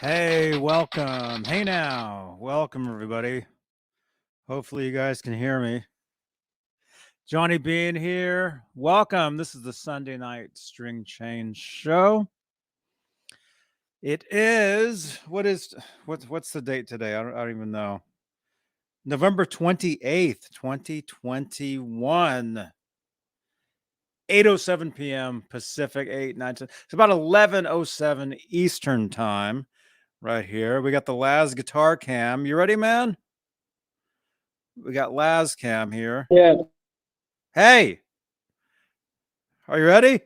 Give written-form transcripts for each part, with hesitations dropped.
Hey, welcome. Hey now. Welcome, everybody. Hopefully you guys can hear me. Johnny Beane here. Welcome. This is the Sunday night string change show. It is, what's the date today? I don't even know. November 28th, 2021. 8:07 p.m. Pacific, 8:19. It's about 11:07 Eastern time. Right here. We got the Laz guitar cam. You ready, man? We got Laz cam here. Yeah. Hey. Are you ready?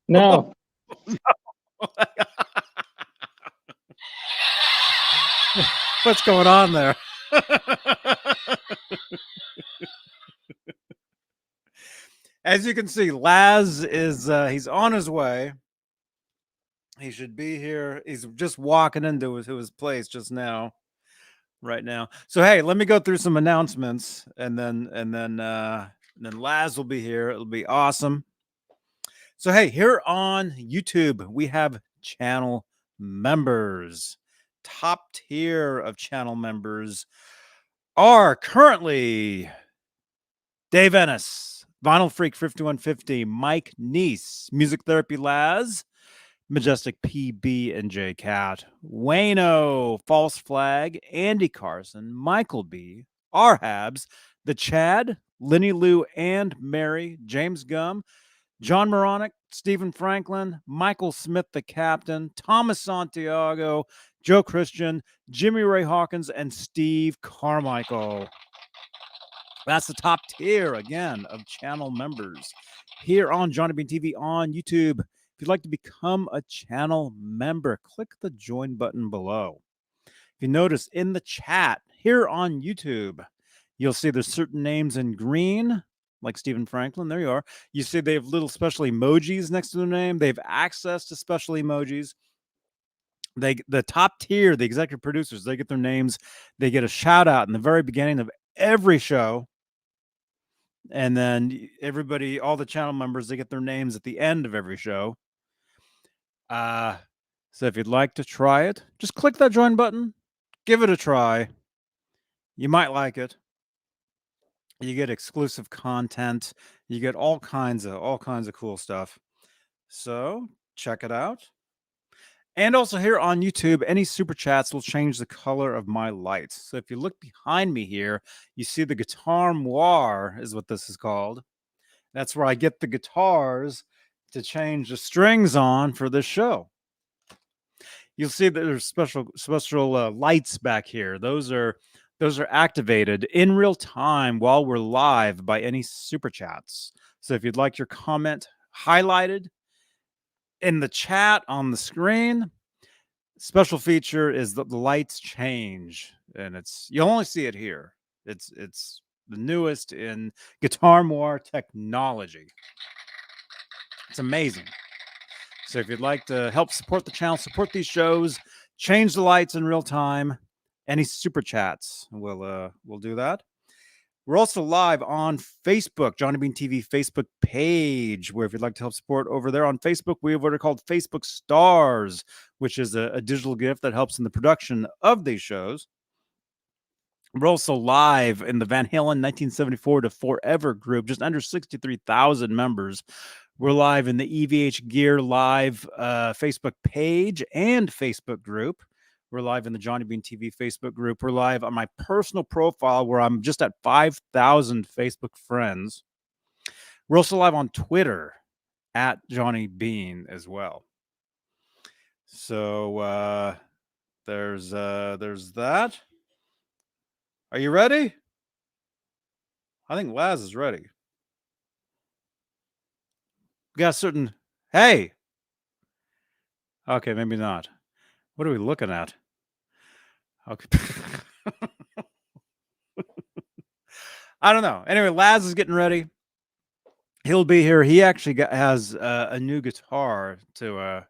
No. What's going on there? As you can see, Laz is he's on his way. He should be here. He's just walking into his place just now, right now. So hey, let me go through some announcements, and then Laz will be here. It'll be awesome. So hey, here on YouTube, we have channel members. Top tier of channel members are currently Dave Ennis, Vinyl Freak 5150, Mike Neese, Music Therapy Laz, Majestic PB and J Cat, Wayno, False Flag, Andy Carson, Michael B, Arhabs, The Chad, Lenny Lou and Mary, James Gum, John Moronic, Stephen Franklin, Michael Smith, the Captain, Thomas Santiago, Joe Christian, Jimmy Ray Hawkins, and Steve Carmichael. That's the top tier, again, of channel members here on Johnny Beane TV on YouTube. If you'd like to become a channel member, click the join button below. If you notice in the chat here on YouTube, you'll see there's certain names in green, like Stephen Franklin. There you are. You see they have little special emojis next to their name. They have access to special emojis. The top tier, the executive producers, they get their names. They get a shout out in the very beginning of every show. And then everybody, all the channel members, they get their names at the end of every show. So if you'd like to try it, just click that join button. Give it a try. You might like it. You get exclusive content. You get all kinds of cool stuff. So check it out. And also here on YouTube, any super chats will change the color of my lights. So if you look behind me here, you see the guitar moire is what this is called. That's where I get the guitars to change the strings on for this show. You'll see that there's special lights back here. Those are activated in real time while we're live by any super chats. So if you'd like your comment highlighted in the chat on the screen, special feature is that the lights change, and you'll only see it here. It's the newest in guitar moire technology. It's amazing. So if you'd like to help support the channel, support these shows, change the lights in real time, any super chats, we'll do that. We're also live on Facebook, Johnny Beane TV Facebook page, where if you'd like to help support over there on Facebook, we have what are called Facebook Stars, which is a digital gift that helps in the production of these shows. We're also live in the Van Halen 1974 to Forever group, just under 63,000 members. We're live in the EVH Gear Live Facebook page and Facebook group. We're live in the Johnny Beane TV Facebook group. We're live on my personal profile where I'm just at 5,000 Facebook friends. We're also live on Twitter at Johnny Beane as well. So there's that. Are you ready? I think Laz is ready. We got certain. Hey. Okay, maybe not. What are we looking at? Okay. I don't know. Anyway, Laz is getting ready. He'll be here. He actually has a new guitar to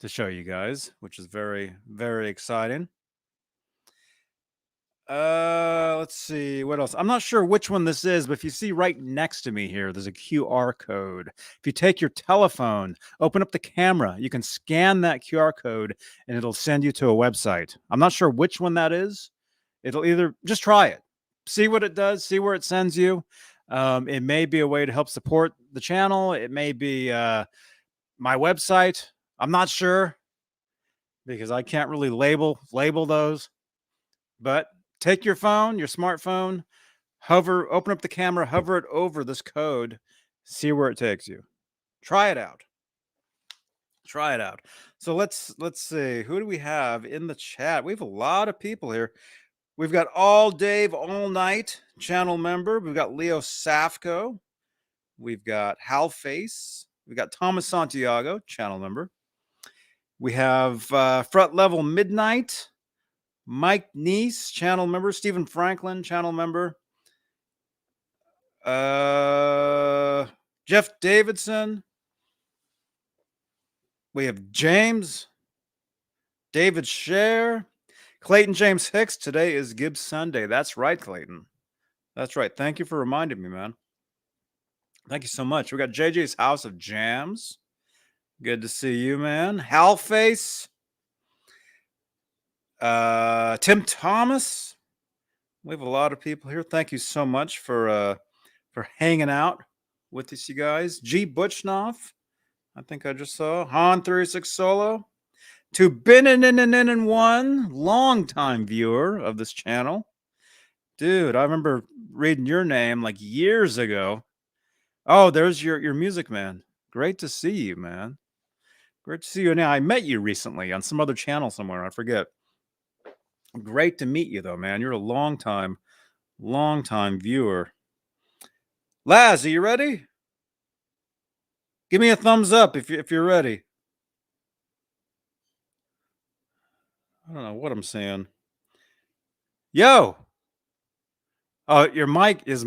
show you guys, which is very, very exciting. Let's see what else. I'm not sure which one this is, but if you see right next to me here, there's a QR code. If you take your telephone, open up the camera, you can scan that QR code and it'll send you to a website. I'm not sure which one that is. It'll either just try it, see what it does, see where it sends you. It may be a way to help support the channel. It may be my website. I'm not sure because I can't really label those. But take your phone, your smartphone, hover, open up the camera, hover it over this code, see where it takes you. Try it out. Try it out. So let's see. Who do we have in the chat? We have a lot of people here. We've got All Dave All Night channel member. We've got Leo Safko. We've got Hal Face. We've got Thomas Santiago channel member. We have Front Level Midnight. Mike Neese, channel member. Stephen Franklin, channel member. Jeff Davidson. We have James. David Scher. Clayton James Hicks. Today is Gibbs Sunday. That's right, Clayton. That's right. Thank you for reminding me, man. Thank you so much. We got JJ's House of Jams. Good to see you, man. Hal Face. Tim Thomas. We have a lot of people here. Thank you so much for hanging out with us, you guys. G Butchnoff, I think I just saw. Han 36 Solo. To Beane, long-time viewer of this channel. Dude, I remember reading your name like years ago. Oh, there's your music man. Great to see you, man. Great to see you. Now, I met you recently on some other channel somewhere. I forget. Great to meet you, though, man. You're a long-time viewer. Laz, are you ready? Give me a thumbs up if you're ready. I don't know what I'm saying. Yo. Oh, your mic is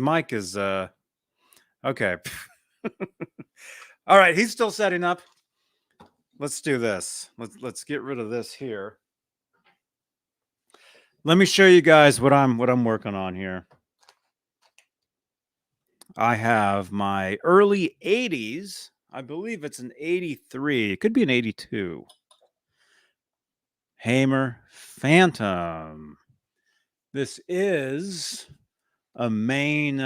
okay. All right, he's still setting up. Let's do this. Let's get rid of this here. Let me show you guys what I'm working on here. I have my early 80s. I believe it's an 83. It could be an 82. Hamer Phantom. This is a main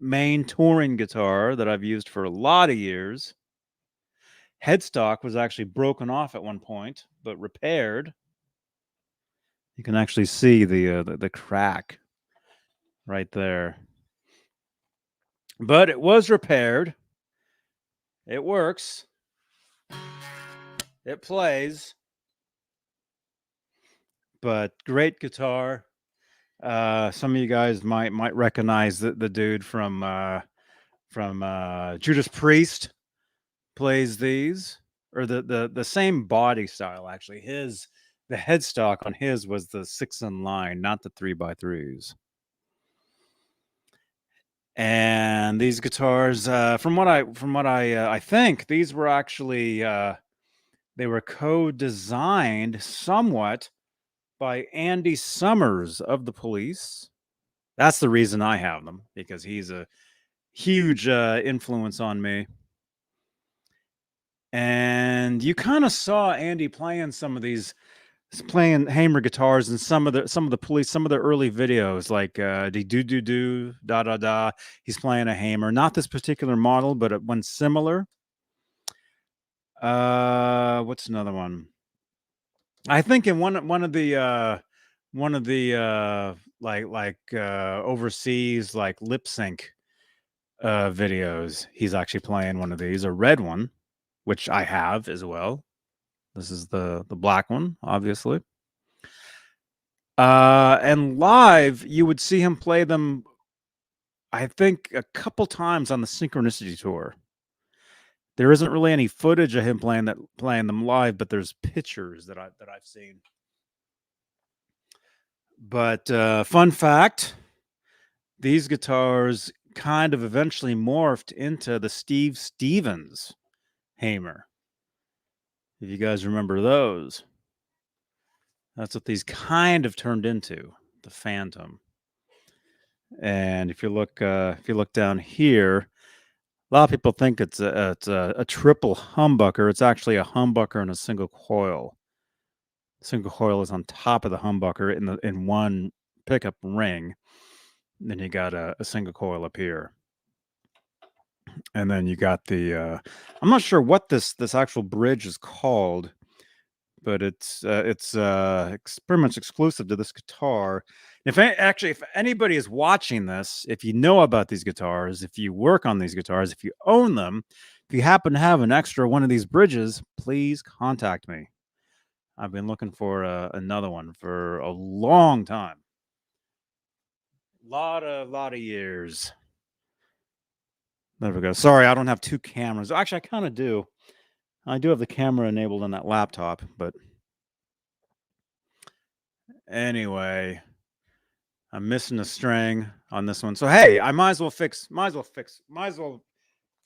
touring guitar that I've used for a lot of years. Headstock was actually broken off at one point, but repaired. You can actually see the crack right there. But it was repaired. It works. It plays. But great guitar. Some of you guys might recognize the dude from Judas Priest plays these, or the same body style actually. The headstock on his was the 6-in-line, not the 3x3s. And these guitars, from what I think, these were actually they were co-designed somewhat by Andy Summers of the Police. That's the reason I have them, because he's a huge influence on me. And you kind of saw Andy playing some of these, playing Hamer guitars in some of the Police, some of the early videos, like de do do do da da da. He's playing a Hamer, not this particular model, but one similar. What's another one? I think in one of the overseas like lip sync videos, he's actually playing one of these, a red one, which I have as well. This is the black one, obviously. And live, you would see him play them, I think, a couple times on the Synchronicity tour. There isn't really any footage of him playing them live, but there's pictures that I've seen. But fun fact, these guitars kind of eventually morphed into the Steve Stevens Hamer. If you guys remember those, that's what these kind of turned into, the Phantom. And if you look down here, a lot of people think it's a triple humbucker. It's actually a humbucker and a single coil. Single coil is on top of the humbucker in one pickup ring. Then you got a single coil up here, and then you got the. I'm not sure what this actual bridge is called, but it's pretty much exclusive to this guitar. If anybody is watching this, if you know about these guitars, if you work on these guitars, if you own them, if you happen to have an extra one of these bridges, please contact me. I've been looking for another one for a long time. Lot of years. There we go. Sorry, I don't have two cameras. Actually, I kind of do. I do have the camera enabled on that laptop, but anyway, I'm missing a string on this one. So hey, I might as well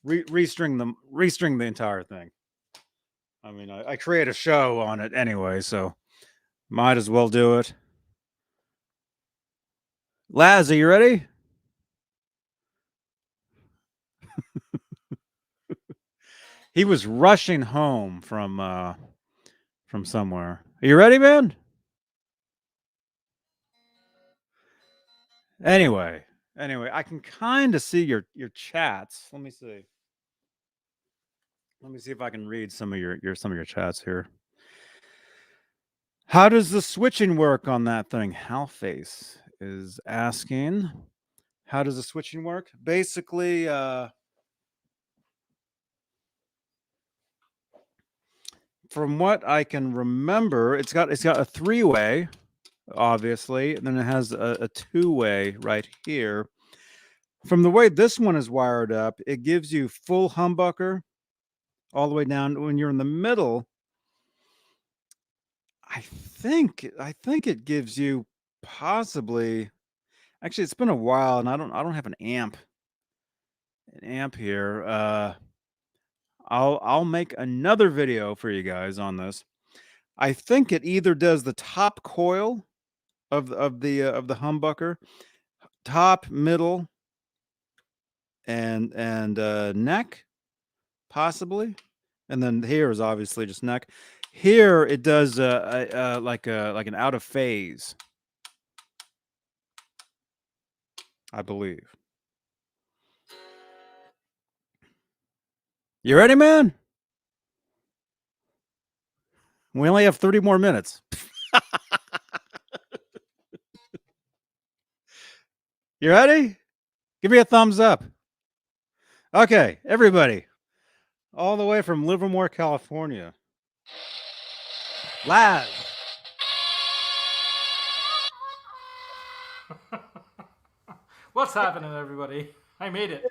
restring the entire thing. I mean, I create a show on it anyway, so might as well do it. Laz, are you ready? He was rushing home from somewhere. Are you ready, man? Anyway, I can kind of see your chats. Let me see. Let me see if I can read some of your chats here. How does the switching work on that thing? Halface is asking. How does the switching work? Basically, from what I can remember, it's got a three-way, obviously, and then it has a two-way right here. From the way this one is wired up, it gives you full humbucker all the way down. When you're in the middle, I think it gives you possibly. Actually, it's been a while, and I don't have an amp here. I'll make another video for you guys on this. I think it either does the top coil of the humbucker, top, middle, and neck, possibly, and then here is obviously just neck. Here it does like an out of phase, I believe. You ready, man? We only have 30 more minutes. You ready? Give me a thumbs up. Okay, everybody. All the way from Livermore, California. Laz. What's happening, everybody? I made it.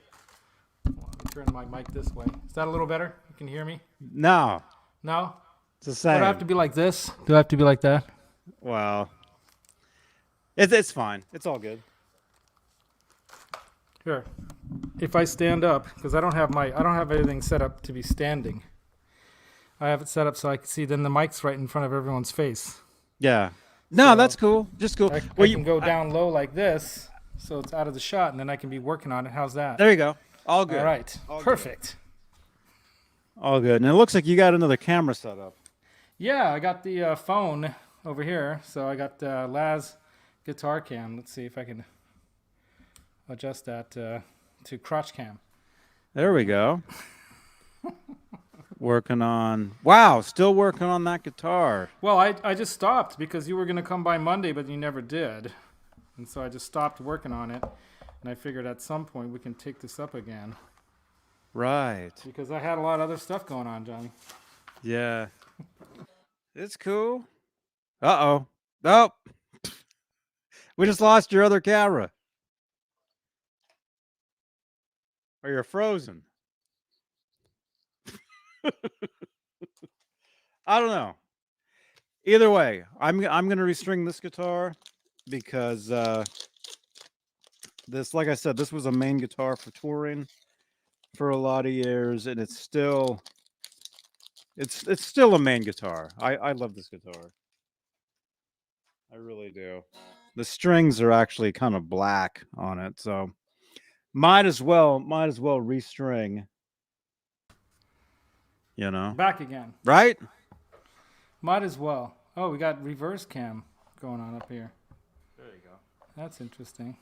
Turn my mic this way. Is that a little better? You can hear me? No. No? It's the same. Do I have to be like this? Do I have to be like that? Well, it's fine. It's all good. Here. If I stand up, because I don't have everything set up to be standing. I have it set up so I can see. Then the mic's right in front of everyone's face. Yeah. No, So that's cool. Just cool. I can go down low like this, so it's out of the shot, and then I can be working on it. How's that? There you go. All good. All right. All Perfect. Good. All good. And it looks like you got another camera set up. Yeah, I got the phone over here. So I got Laz guitar cam. Let's see if I can adjust that to crotch cam. There we go. Working on. Wow, still working on that guitar. Well, I just stopped because you were going to come by Monday, but you never did. And so I just stopped working on it. And I figured at some point we can take this up again. Right. Because I had a lot of other stuff going on, Johnny. Yeah. It's cool. Uh-oh. Oh. We just lost your other camera. Or you're frozen. I don't know. Either way, I'm going to restring this guitar because this, like I said, this was a main guitar for touring for a lot of years, and it's still a main guitar. I love this guitar. I really do. The strings are actually kind of black on it, so might as well restring. You know, Back again. right? Might as well. Oh, we got reverse cam going on up here. There you go. That's interesting.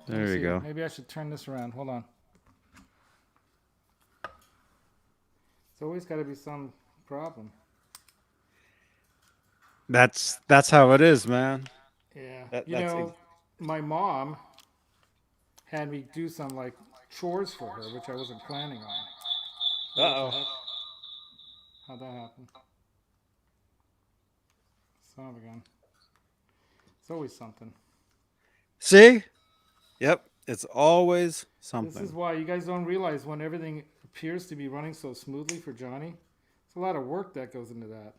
There you go. Maybe I should turn this around. Hold on. It's always got to be some problem. That's how it is, man. Yeah. You know, my mom had me do some like chores for her, which I wasn't planning on. Uh-oh. How'd that happen? Son of a gun. It's always something. See? Yep. It's always something. This is why you guys don't realize when everything appears to be running so smoothly for Johnny, it's a lot of work that goes into that.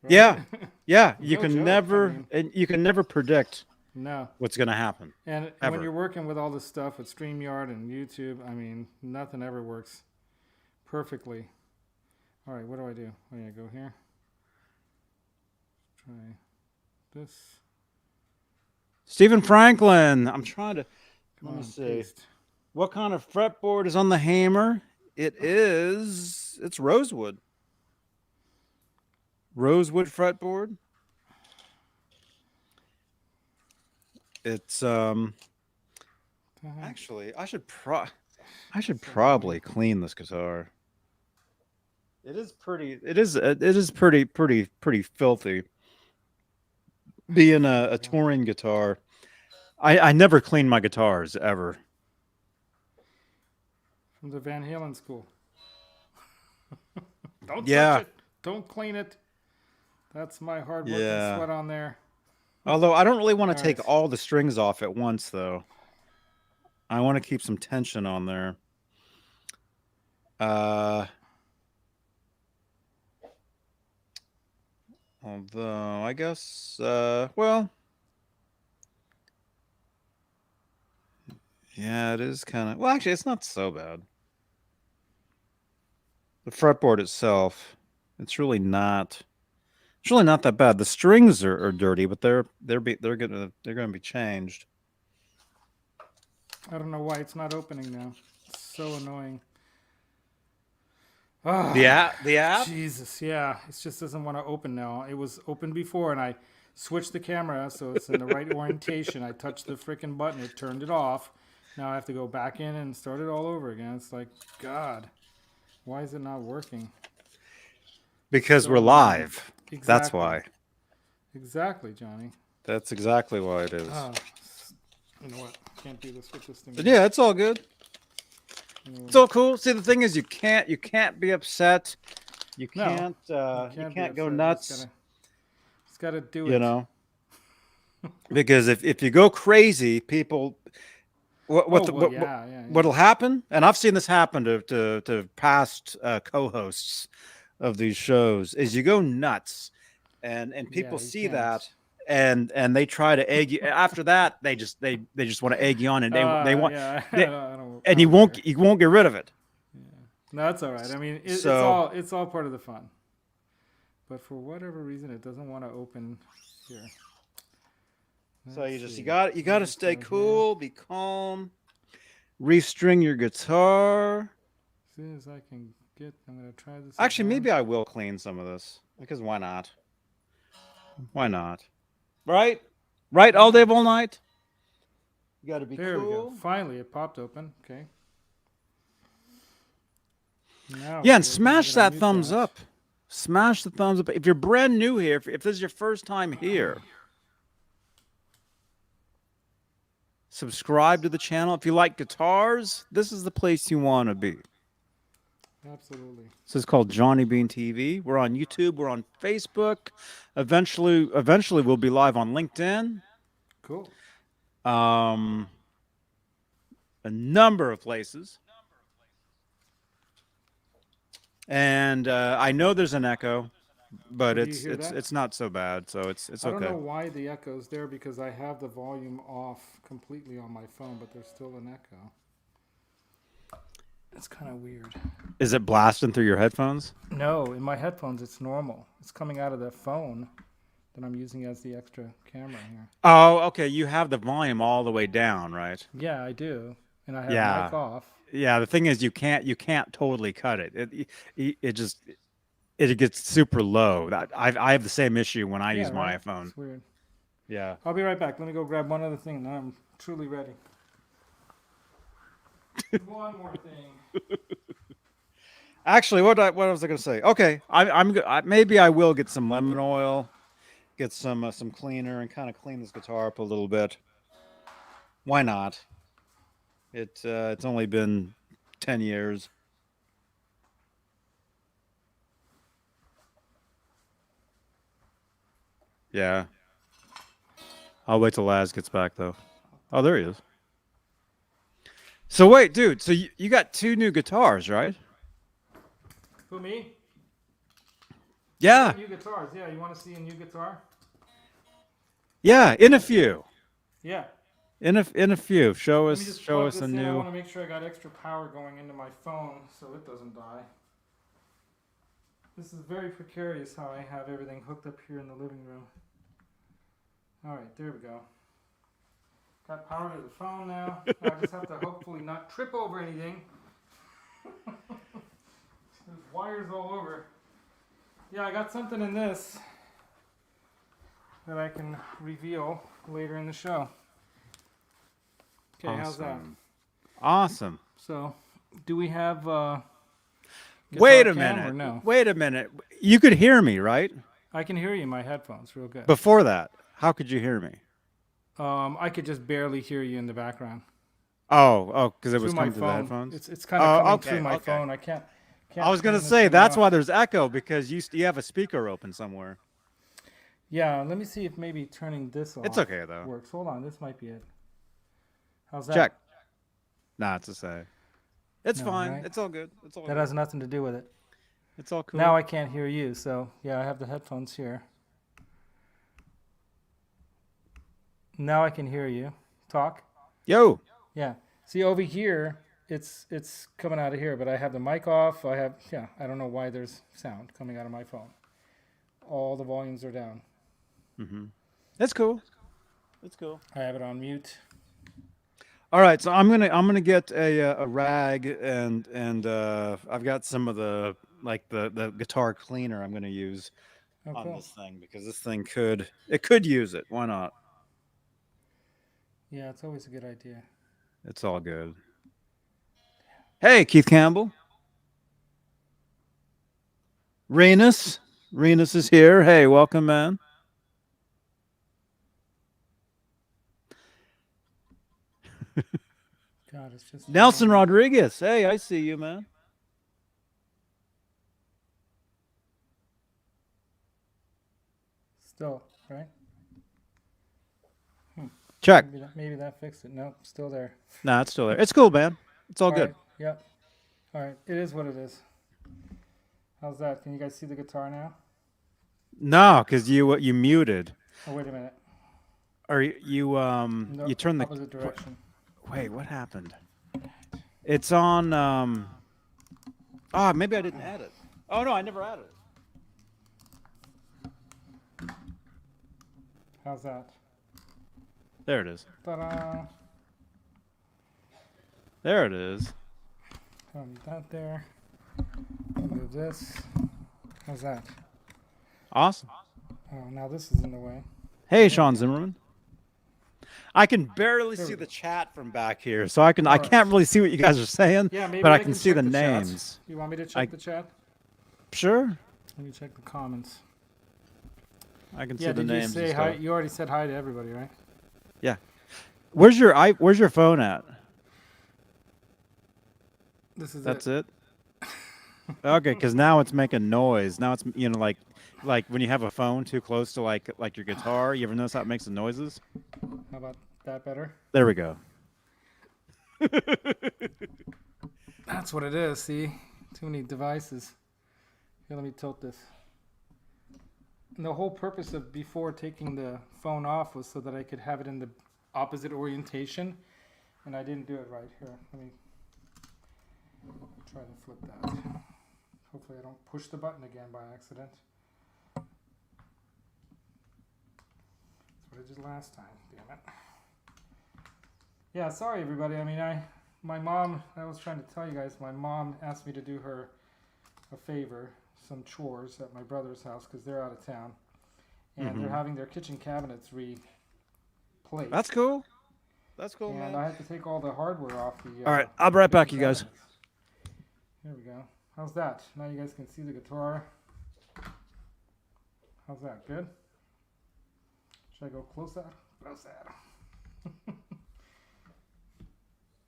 Right? Yeah. Yeah. You No can joke, never I mean. and you can never predict No. what's gonna happen. And Ever. when you're working with all this stuff with StreamYard and YouTube, I mean, nothing ever works perfectly. All right, what do I do? Oh yeah, go here. Try this. Stephen Franklin. I'm trying to Come let me on, see. paste. What kind of fretboard is on the hammer? It's rosewood. Rosewood fretboard. It's actually I should probably clean this guitar. It is pretty filthy. Being a touring guitar. I never clean my guitars ever. From the Van Halen school. Don't Yeah. touch it. Don't clean it. That's my hard work Yeah. and sweat on there. Although I don't really want to All take right. all the strings off at once, though. I want to keep some tension on there. Although I guess, well, yeah, it is kind of. Well, actually, it's not so bad. The fretboard itself, it's really not. It's really not that bad. The strings are dirty, but they're gonna be changed. I don't know why it's not opening now. It's so annoying. The app. Jesus, yeah. It just doesn't want to open now. It was open before, and I switched the camera so it's in the right orientation. I touched the freaking button. It turned it off. Now I have to go back in and start it all over again. It's like, God, why is it not working? Because So we're live. Exactly. That's why. Exactly, Johnny. That's exactly why it is. You know what? Can't do this with this thing. But yeah, it's all good. It's all cool. See, the thing is, you can't be upset. You No, can't you you can't go upset. nuts. Just gotta do it. You know, because if you go crazy, people, what'll happen? And I've seen this happen to past co-hosts of these shows is you go nuts, and people see can't. that. And they try to egg you. After that, they just want to egg you on, and they want, and you won't get rid of it. Yeah. No, that's all right. I mean, it's all part of the fun. But for whatever reason, it doesn't want to open here. So you got to stay cool, be calm, restring your guitar. As soon as I can get, I'm gonna try this. Actually, again. maybe I will clean some of this because why not? Why not? Right? All day, all night. You got to be There we cool. go. Finally, it popped open. Okay. Now Yeah, and it's working. I smash gotta that mute thumbs that. up. Smash the thumbs up. If you're brand new here, if this is your first time here, subscribe to the channel. If you like guitars, this is the place you want to be. Absolutely. This is called Johnny Beane TV. We're on YouTube. We're on Facebook. Eventually, we'll be live on LinkedIn. Cool. A number of places. And I know there's an echo, but Do you hear that? it's not so bad. So it's I don't okay. know why the echo's there because I have the volume off completely on my phone, but there's still an echo. It's kind of weird. Is it blasting through your headphones? No, in my headphones it's normal. It's coming out of the phone that I'm using as the extra camera here. Oh, okay. You have the volume all the way down, right? Yeah, I do, and I have Yeah. mic off. Yeah. The thing is, you can't totally cut it. It just gets super low. I have the same issue when I use my right? iPhone. It's weird. Yeah. I'll be right back. Let me go grab one other thing, and then I'm truly ready. One more thing. Actually, what was I going to say? Okay, maybe I will get some lemon oil, get some cleaner, and kind of clean this guitar up a little bit. Why not? It's only been 10 years. Yeah. I'll wait till Laz gets back though. Oh, there he is. So wait, dude. So you got 2 new guitars, right? Who, me? Yeah. New guitars. Yeah, you want to see a new guitar? Yeah, in a few. Yeah. In a few. Show Let me us just show plug us this a in. I new. want to make sure I got extra power going into my phone so it doesn't die. This is very precarious how I have everything hooked up here in the living room. Alright, there we go. Got power to the phone now. I just have to hopefully not trip over anything. There's wires all over. Yeah, I got something in this that I can reveal later in the show. Okay, how's that? Awesome. So, do we have Wait a cam or minute. no? Wait a minute. You could hear me, right? I can hear you in my headphones real good. Before that, how could you hear me? I could just barely hear you in the background. Oh, because it was Through my coming through the phone. headphones. It's kind of coming okay, through my okay. phone. I can't I was gonna turn this say thing that's off. why there's echo, because you have a speaker open somewhere. Yeah, let me see if maybe turning this off. It's okay though. Works. Hold on, this might be it. How's that? Check. Nah, it's the same. It's No, fine. right? It's all good. It's all That good. has nothing to do with it. It's all cool. Now I can't hear you, so yeah, I have the headphones here. Now I can hear you. Talk. Yo. Yeah. See over here, it's coming out of here, but I have the mic off. I don't know why there's sound coming out of my phone. All the volumes are down. That's cool. That's cool. I have it on mute. All right, so I'm gonna get a rag and I've got some of the the guitar cleaner I'm gonna use on cool. this thing, because this thing could use it. Why not? Yeah, it's always a good idea. It's all good. Hey, Keith Campbell. Renus is here. Hey, welcome, man. God, it's just Nelson Rodriguez. Hey, I see you, man. Still, right? Check. Maybe that fixed it. Nope, still there. Nah, it's still there. It's cool, man. It's all good. Right, yep. All right, it is what it is. How's that? Can you guys see the guitar now? No, because you muted. Oh, wait a minute. Or you No, you turned the opposite direction. Wait, what happened? It's on maybe I didn't add it. Oh no, I never added it. How's that? There it is. Ta-da! There it is. Don't need that there. Move this. How's that? Awesome. Oh, now this is in the way. Hey, Sean Zimmerman. I can barely There see we the go. chat from back here, so I Alright. can't really see what you guys are saying. Yeah, maybe but I can can see check the chat. names. You want me to check I the chat? sure. Let me check the comments. I can Yeah, see the did you names. say and hi? stuff. You already said hi to everybody, right? Yeah. Where's your phone at? This is That's it. it. Okay, because now it's making noise. Now it's like when you have a phone too close to like your guitar. You ever notice how it makes the noises? How about that better? There we go. That's what it is, see? Too many devices. Here, let me tilt this. And the whole purpose of before taking the phone off was so that I could have it in the opposite orientation. And I didn't do it right. Here, let me try to flip that. Hopefully I don't push the button again by accident. That's what I did last time, damn it. Yeah, sorry everybody. I mean, my mom, I was trying to tell you guys, my mom asked me to do her a favor, some chores at my brother's house because they're out of town. And they're having their kitchen cabinets replaced. That's cool. That's cool, And man. I had to take all the hardware off the All right, I'll be right back, kitchen you guys. cabinets. Here we go. How's that? Now you guys can see the guitar. How's that? Good? Should I go closer? Closer.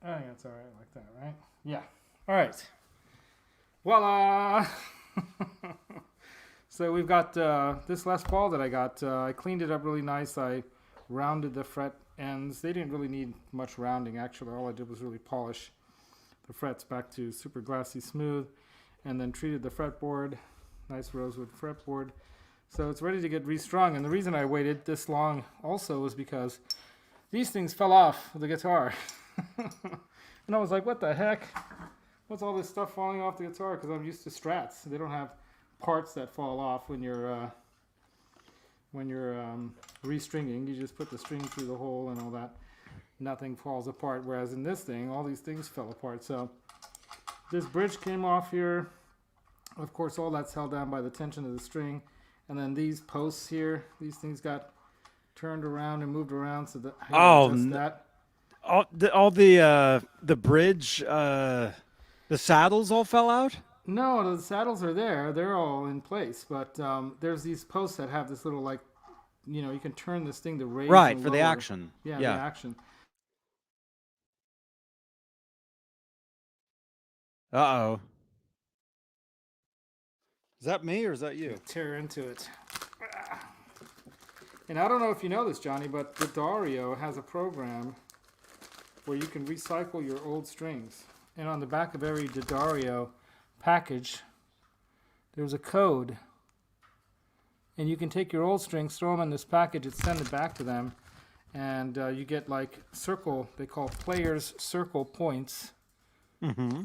I think that's alright like that, right? Yeah. Alright. Voila! So we've got this Les Paul that I got. I cleaned it up really nice. I rounded the fret ends. They didn't really need much rounding, actually. All I did was really polish the frets back to super glassy smooth, and then treated the fretboard. Nice rosewood fretboard. So it's ready to get restrung. And the reason I waited this long also was because these things fell off the guitar. And I was like, what the heck? What's all this stuff falling off the guitar? Because I'm used to Strats. They don't have parts that fall off when you're restringing. You just put the string through the hole and all that. Nothing falls apart. Whereas in this thing, all these things fell apart. So this bridge came off here. Of course, all that's held down by the tension of the string. And then these posts here, these things got turned around and moved around so that that. All the bridge, the saddles all fell out. No, the saddles are there. They're all in place. But there's these posts that have this little, like, you can turn this thing to raise Right, and for the lower. action. Yeah, the action. Uh-oh. Is that me or is that you? Tear into it. And I don't know if you know this, Johnny, but the Dario has a program where you can recycle your old strings. And on the back of every Dario package, there's a code. And you can take your old strings, throw them in this package, and send it back to them. And you get like they call players circle points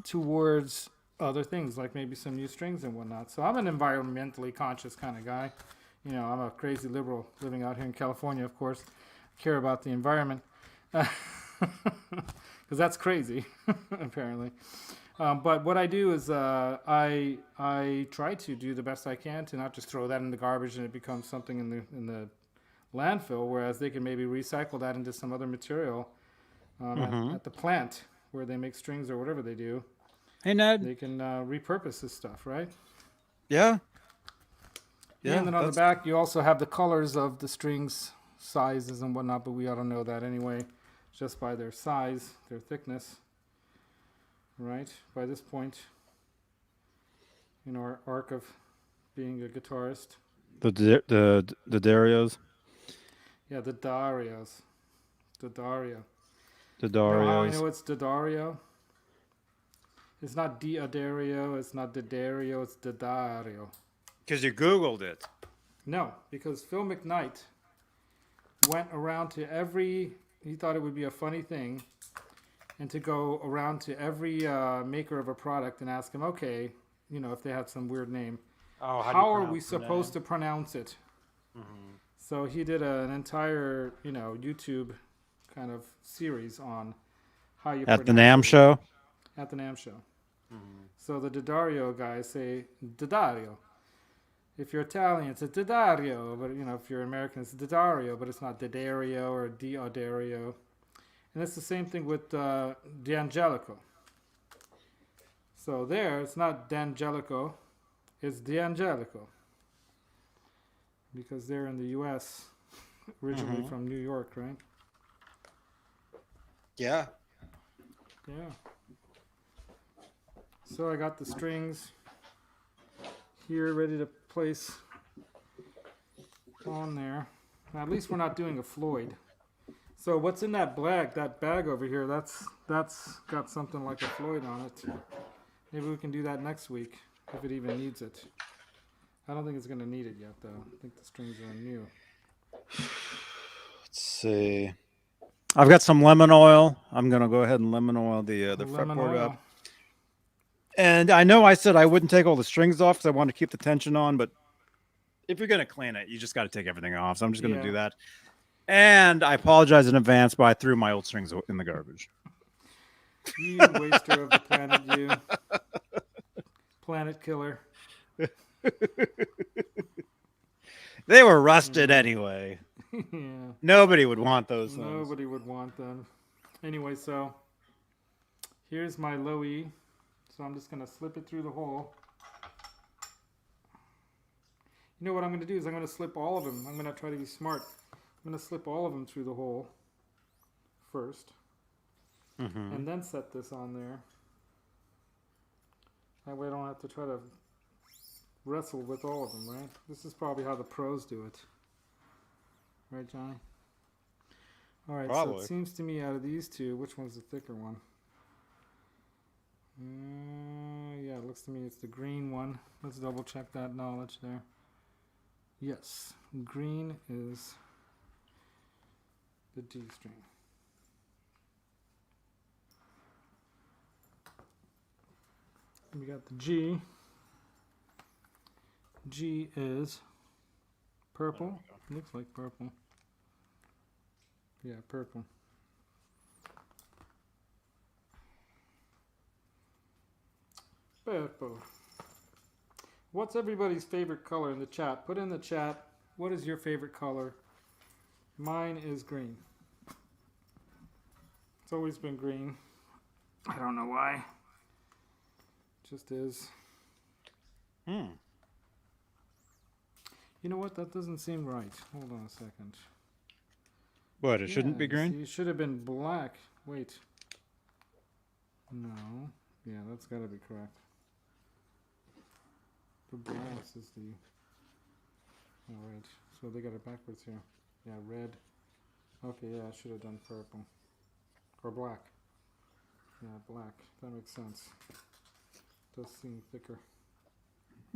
towards other things, like maybe some new strings and whatnot. So I'm an environmentally conscious kind of guy. I'm a crazy liberal living out here in California, of course. I care about the environment. Because that's crazy, apparently. But what I do is I try to do the best I can to not just throw that in the garbage and it becomes something in the landfill, whereas they can maybe recycle that into some other material at the plant where they make strings or whatever they do. Hey, Ned. They can repurpose this stuff, right? Yeah. Yeah, and then on the back, you also have the colors of the strings, sizes and whatnot, but we ought to know that anyway, just by their size, their thickness, right? By this point, in our arc of being a guitarist. The Darios. Yeah, the Darios. The Dario. The You know how I Darios. know it's Dario? It's not Dario, it's not Dario, it's Dario. Because you Googled it. No, because Phil McKnight went around to he thought it would be a funny thing, and to go around to every maker of a product and ask him, okay, if they had some weird name, how are we supposed to pronounce it? So he did an entire, YouTube kind of series on how you pronounce At the NAMM show? At the NAMM show. So the Daddario guys say Daddario. If you're Italian, it's a Didario, but if you're American, it's a Didario, but it's not Didario or Diodario. And it's the same thing with D'Angelico. So there, it's not D'Angelico, it's D'Angelico. Because they're in the U.S., originally from New York, right? Yeah. Yeah. So I got the strings here ready to place on there. Now, at least we're not doing a Floyd. So what's in that bag over here, that's got something like a Floyd on it. Maybe we can do that next week, if it even needs it. I don't think it's going to need it yet, though. I think the strings are new. Let's see. I've got some lemon oil. I'm going to go ahead and lemon oil the Lemon fretboard oil. up. And I know I said I wouldn't take all the strings off because I want to keep the tension on, but if you're going to clean it, you just got to take everything off. So I'm just going to do that. And I apologize in advance, but I threw my old strings in the garbage. You waster of the planet, you. Planet killer. They were rusted anyway. Yeah. Nobody would want those things. Nobody would want them. Anyway, so here's my low E. So I'm just going to slip it through the hole. You know what I'm going to do is I'm going to slip all of them. I'm going to try to be smart. I'm going to slip all of them through the hole first. And then set this on there. That way I don't have to try to wrestle with all of them, right? This is probably how the pros do it. Right, Johnny? All right, probably. So it seems to me out of these two, which one's the thicker one? Yeah, it looks to me it's the green one. Let's double check that knowledge there. Yes, green is the D string. We got the G. G is purple. Looks like purple. Yeah, purple. Purple. What's everybody's favorite color in the chat? Put in the chat, what is your favorite color? Mine is green. It's always been green. I don't know why. Just is. Hmm. You know what? That doesn't seem right. Hold on a second. What? It shouldn't be green? See, it should have been black. Wait. No. Yeah, that's got to be correct. The brass is the red. So they got it backwards here. Yeah, red. Okay, yeah, I should have done purple. Or black. Yeah, black. That makes sense. Does seem thicker.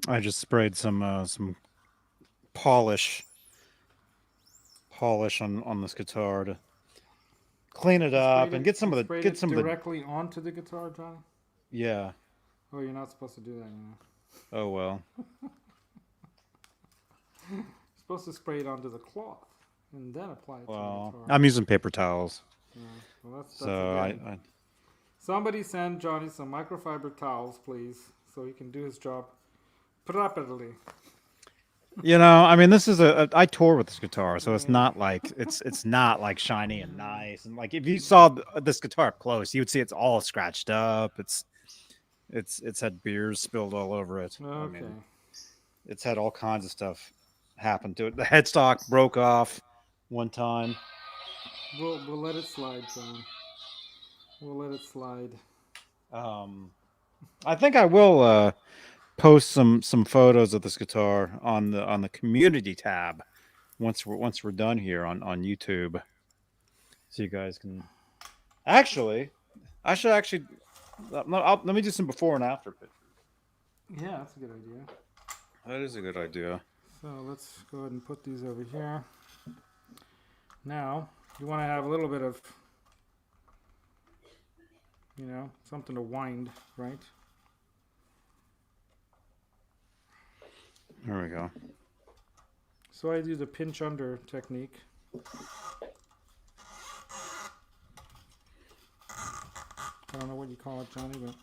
I just sprayed some polish on this guitar to clean it up and get some of the directly onto the guitar, Johnny. Yeah. Oh, you're not supposed to do that, you know. Oh well. You're supposed to spray it onto the cloth and then apply it to the guitar. I'm using paper towels. Yeah. Well, that's so I somebody send Johnny some microfiber towels, please, so he can do his job properly. You know, I mean, this is I tour with this guitar, so it's not like it's not like shiny and nice. And like if you saw this guitar up close, you would see it's all scratched up. It's had beers spilled all over it. Okay. I mean, it's had all kinds of stuff happen to it. The headstock broke off one time. We'll let it slide, John. We'll let it slide. I think I will post some photos of this guitar on the community tab once we're done here on YouTube, so you guys can actually. I should actually let me do some before and after pictures. Yeah, that's a good idea. That is a good idea. So let's go ahead and put these over here. Now you want to have a little bit of, you know, something to wind, right? There we go. So I do the pinch under technique. I don't know what you call it, Johnny, but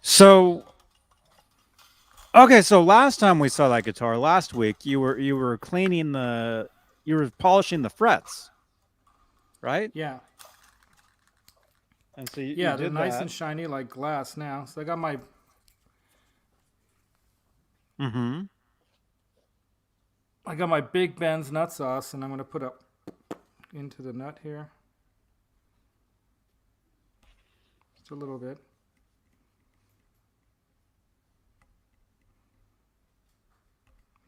So, Okay, so last time we saw that guitar last week, you were cleaning you were polishing the frets, right? Yeah. And so you Yeah, they're did nice that. and shiny like glass now. So I got Mm-hmm. my Big Ben's nut sauce, and I'm gonna put up into the nut here. Just a little bit.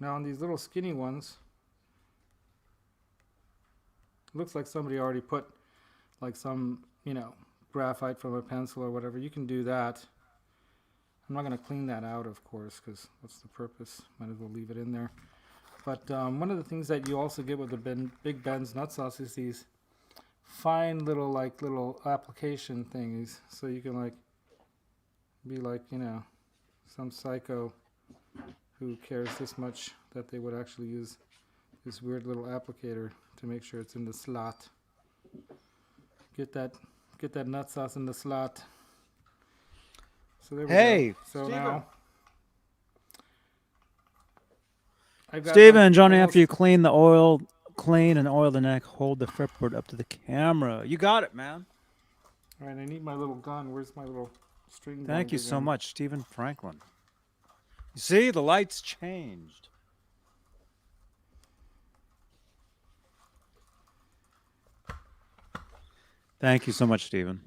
Now on these little skinny ones, looks like somebody already put like some, graphite from a pencil or whatever. You can do that. I'm not going to clean that out, of course, because what's the purpose? Might as well leave it in there. But one of the things that you also get with the Big Ben's nut sauce is these fine little application things. So you can be like, some psycho who cares this much that they would actually use this weird little applicator to make sure it's in the slot. Get that nut sauce in the slot. So there we Hey, go. So Steven. now I've got Steven, Johnny, almost, after you clean and oil the neck, hold the fretboard up to the camera. You got it, man. all right, I need my little gun. Where's my little string? Thank you binder so gun? much, Stephen Franklin. You see, the lights changed. Thank you so much, Stephen.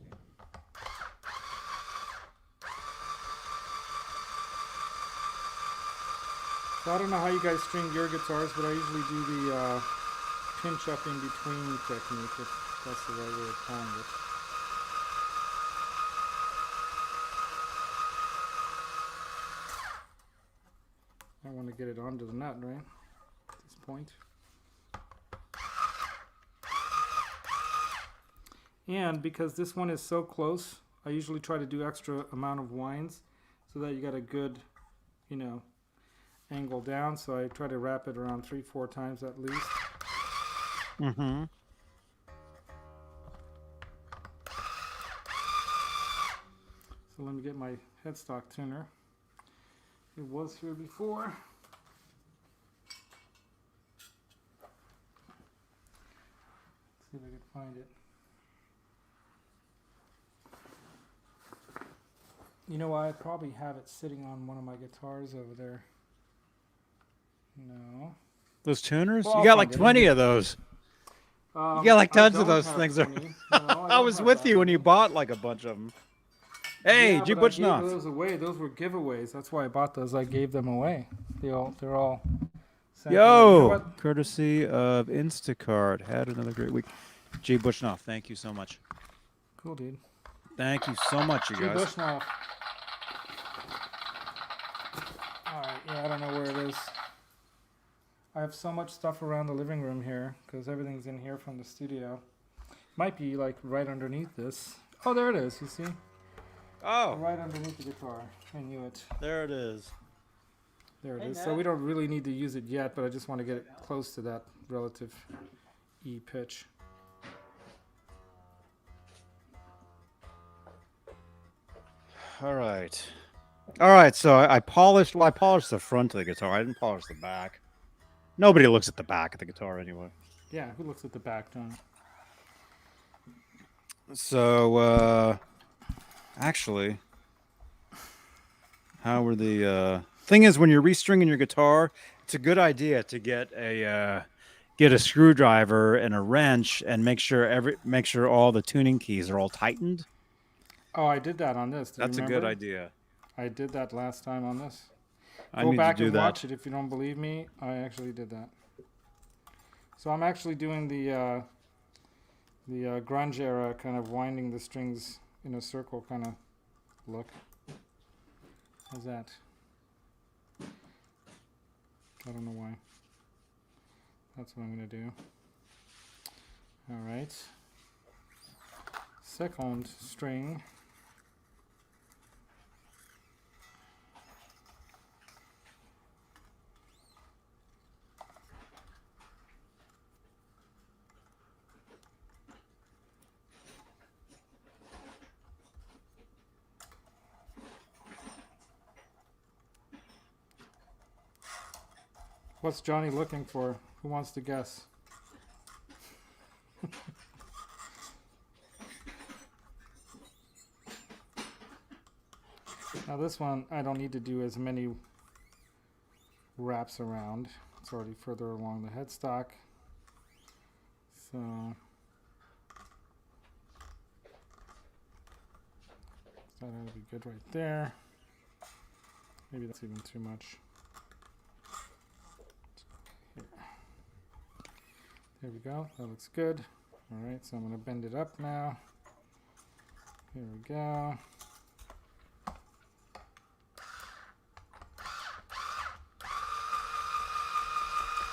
So I don't know how you guys string your guitars, but I usually do the pinch up in between technique, if that's the right way of calling it. I want to get it onto the nut, right? At this point. And because this one is so close, I usually try to do extra amount of winds so that you got a good, angle down. So I try to wrap it around 3-4 times at least. Mm-hmm. So let me get my headstock tuner. It was here before. Let's see if I can find it. You know, I probably have it sitting on one of my guitars over there. No. Those tuners? Well, You I'll got find like it. 20 of those. You got like tons of those things. I was with you when you bought like a bunch of them. Hey, yeah, G. but I gave Butchnoff. those away. Those were giveaways. That's why I bought those. I gave them away. They're all. Sent away. You know Yo, what? courtesy of Instacart. Had another great week. G. Butchnoff, thank you so much. Cool, dude. Thank you so much, you guys. Bushnell. Alright, yeah, I don't know where it is. I have so much stuff around the living room here because everything's in here from the studio. Might be like right underneath this. Oh, there it is, you see? Oh, Right underneath the guitar. I knew it. there it is. There it Hey, is. Matt. So we don't really need to use it yet, but I just want to get it close to that relative E pitch. All right. All right, so I polished the front of the guitar. I didn't polish the back. Nobody looks at the back of the guitar anyway. Yeah, who looks at the back, John? So, actually, how were the thing is when you're restringing your guitar, it's a good idea to get a screwdriver and a wrench and make sure all the tuning keys are all tightened. Oh, I did that on this. Do you That's a remember? good idea. I did that last time on this. I Go need back to do and that. watch it if you don't believe me. I actually did that. So I'm actually doing the grunge era kind of winding the strings in a circle kind of look. How's that? I don't know why. That's what I'm going to do. All right. Second string. What's Johnny looking for? Who wants to guess? Now this one, I don't need to do as many wraps around. It's already further along the headstock. So that ought to be good right there. Maybe that's even too much. Here. There we go. That looks good. All right, so I'm going to bend it up now. Here we go.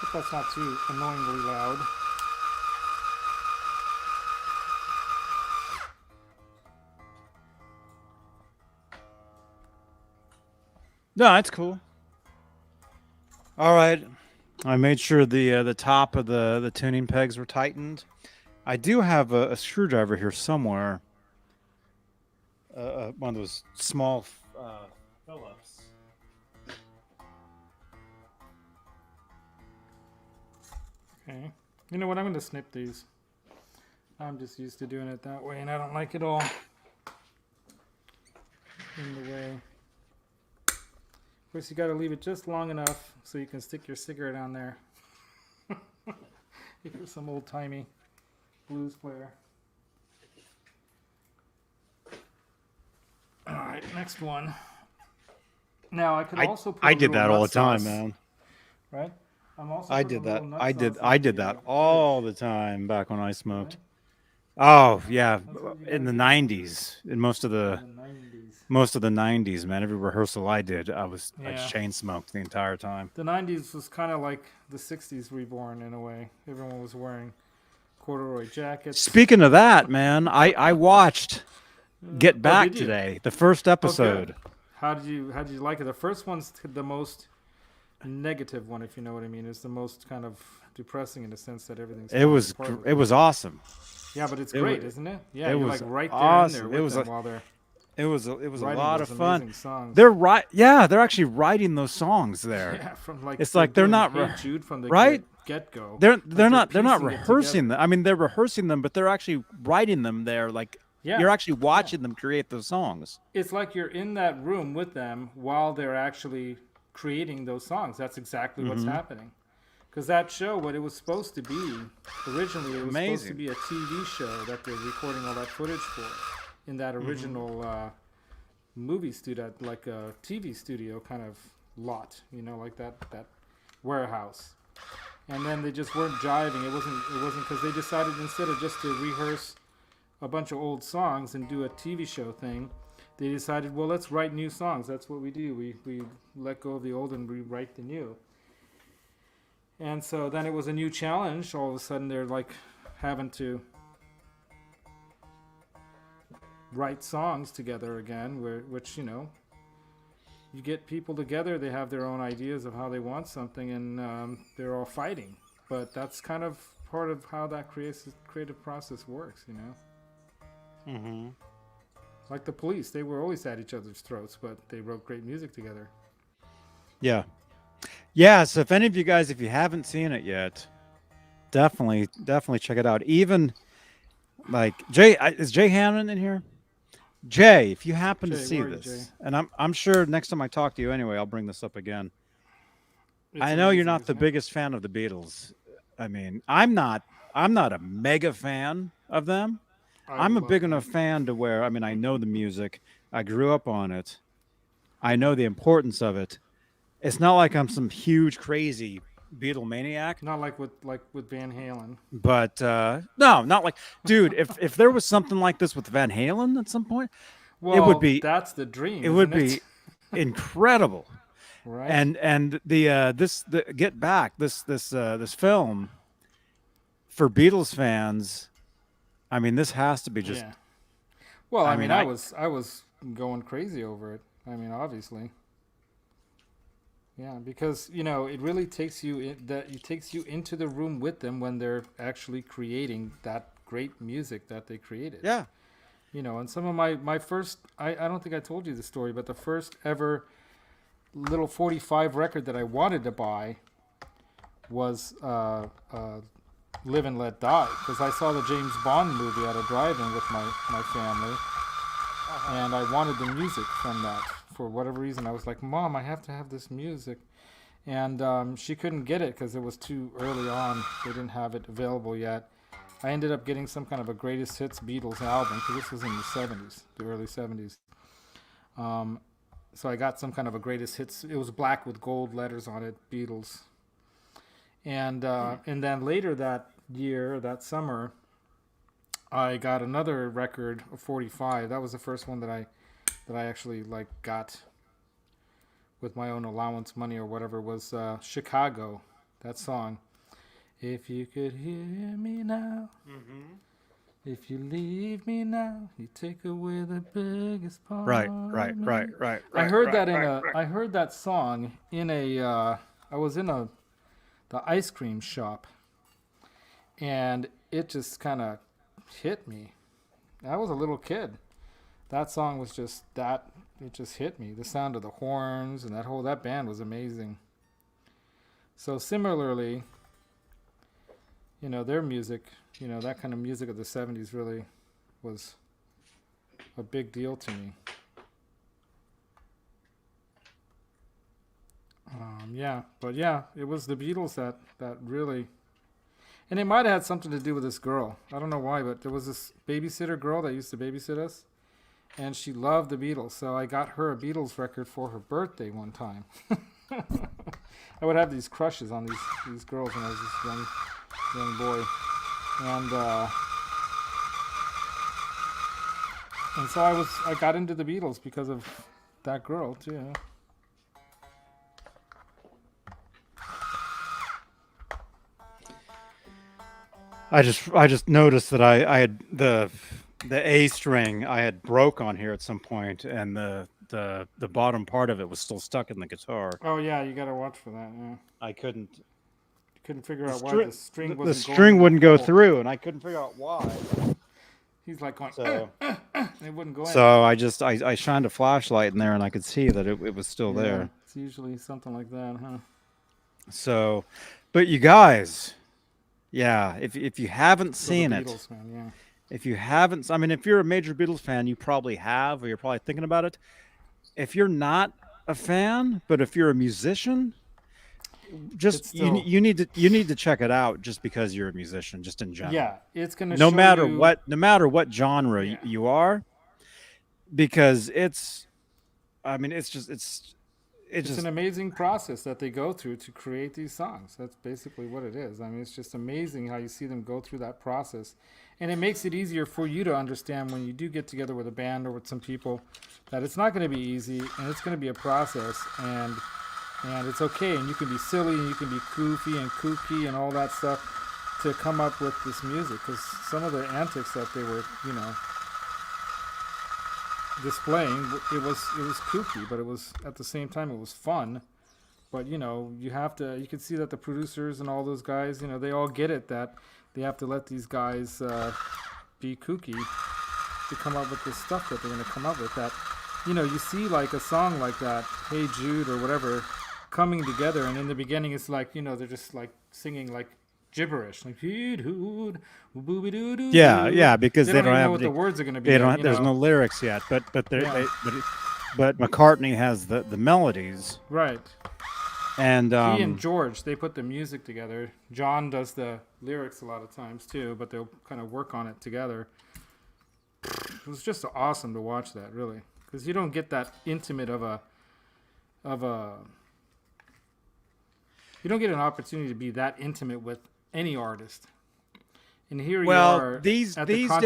Hope that's not too annoyingly loud. No, that's cool. All right, I made sure the top of the tuning pegs were tightened. I do have a screwdriver here somewhere. One of those small Phillips. Okay. You know what? I'm going to snip these. I'm just used to doing it that way, and I don't like it all in the way. Of course, you got to leave it just long enough so you can stick your cigarette on there. If you're some old-timey blues player. All right, next one. Now I could also put I a did little that all the nut time, sauce, man. right? I'm also I putting did a that. little nut I sauce did into that the all fridge. the time back when I smoked. Right? Oh yeah, That's what you in the gotta do. '90s, in most of the In the 90s. most of the '90s, man. Every rehearsal I did, I just Yeah. chain smoked the entire time. The 90s was kind of like the 60s reborn in a way. Everyone was wearing corduroy jackets. Speaking of that, man, I watched Get Oh, Back did you? today, the first Oh, episode. good. How did you like it? The first one's the most negative one, if you know what I mean. It's the most kind of depressing in the sense that everything's It was falling apart. it was awesome. Yeah, but it's it great, wa- isn't it? Yeah, it you're was like right there in awesome. there It with was them while they're it was a writing lot those of fun. amazing songs. They're actually writing those songs there. Yeah, from like It's like they're doing not Hey Jude from the right? get-go. They're Like they're not piecing it rehearsing together. them. I mean, they're rehearsing them, but they're actually writing them there. Like Yeah, you're actually watching them create those songs. it's like you're in that room with them while they're actually creating those songs. That's exactly what's happening. Because that show, what it was supposed to be, originally it was supposed to Amazing. be a TV show that they're recording all that footage for in that original movie studio, like a TV studio kind of lot, like that warehouse. And then they just weren't jiving. It wasn't because they decided instead of just to rehearse a bunch of old songs and do a TV show thing, they decided, well, let's write new songs. That's what we do. We let go of the old and rewrite the new. And so then it was a new challenge. All of a sudden, they're like having to write songs together again, which you get people together. They have their own ideas of how they want something, and they're all fighting. But that's kind of part of how that creative process works, Mm-hmm. Like the Police, they were always at each other's throats, but they wrote great music together. Yeah. Yeah. So if any of you guys, if you haven't seen it yet, definitely check it out. Even like Jay, is Jay Hammond in here? Jay, if you happen to Jay, see where are you, this, Jay? and I'm sure next time I talk to you anyway, I'll bring this up again. It's I know you're amazing, not the isn't it? biggest fan of the Beatles. I mean, I'm not a mega fan of them. I I'm a love big them. enough fan to where, I mean, I know the music. I grew up on it. I know the importance of it. It's not like I'm some huge crazy Beatle maniac, Not like with Van Halen. but no, not like, dude. If there was something like this with Van Halen at some point, Well, be that's the dream. it would isn't it? be incredible. Right. And the Get Back, this film for Beatles fans, I mean, this has to be just yeah. Well, I I mean, mean, I I- was going crazy over it. I mean, obviously. Yeah, because it really takes you it takes you into the room with them when they're actually creating that great music that they created. yeah. And some of my first I don't think I told you the story, but the first ever little 45 record that I wanted to buy was Live and Let Die, because I saw the James Bond movie at a drive-in with my family, and I wanted the music from that. For whatever reason, I was like, Mom, I have to have this music. And she couldn't get it because it was too early on. They didn't have it available yet. I ended up getting some kind of a greatest hits Beatles album, because this was in the 70s, the early 70s. So I got some kind of a greatest hits. It was black with gold letters on it, Beatles. And then later that year, that summer, I got another record, a 45. That was the first one that I actually like got with my own allowance money or whatever. Was Chicago, that song. If you could hear me now, if you leave me now, you take away the biggest part. Right. I heard that I heard that song in a. I was in the ice cream shop, and it just kind of hit me. I was a little kid. That song was just that. It just hit me. The sound of the horns and that band was amazing. So similarly, their music, that kind of music of the 70s really was a big deal to me. It was the Beatles that really, and it might have had something to do with this girl. I don't know why, but there was this babysitter girl that used to babysit us, and she loved the Beatles. So I got her a Beatles record for her birthday one time. I would have these crushes on these girls when I was this young boy, and so I got into the Beatles because of that girl too. I just noticed that I had the A string I had broke on here at some point, and the bottom part of it was still stuck in the guitar. Oh yeah, you gotta watch for that. Yeah. I couldn't figure out why the string wasn't the string wouldn't go through, and I couldn't figure out why. He's like going, so it wouldn't go in. So I shined a flashlight in there, and I could see that it was still there. It's usually something like that, huh? So, but you guys, yeah, if you haven't seen Beatles, it, man, yeah. if you haven't, I mean, if you're a major Beatles fan, you probably have, or you're probably thinking about it. If you're not a fan, but if you're a musician, just still, you need to check it out just because you're a musician, just in general. Yeah, it's gonna no show matter you... what genre you are, because it's an amazing process that they go through to create these songs. That's basically what it is. I mean, it's just amazing how you see them go through that process, and it makes it easier for you to understand when you do get together with a band or with some people that it's not going to be easy, and it's going to be a process, and it's okay, and you can be silly, and you can be goofy and kooky and all that stuff to come up with this music, because some of the antics that they were, displaying, it was kooky, but it was at the same time it was fun. But you can see that the producers and all those guys, they all get it, that they have to let these guys be kooky to come up with this stuff that they're going to come up with. That you see like a song like that, Hey Jude or whatever, coming together, and in the beginning it's like they're just like singing like gibberish, like because because they don't have what the words are going to be. They don't. There's no lyrics yet, but McCartney has the melodies, right? And he and George, they put the music together. John does the lyrics a lot of times too, but they'll kind of work on it together. It was just awesome to watch that, really, because you don't get that intimate of a. You don't get an opportunity to be that intimate with any artist. And here you are these at days, at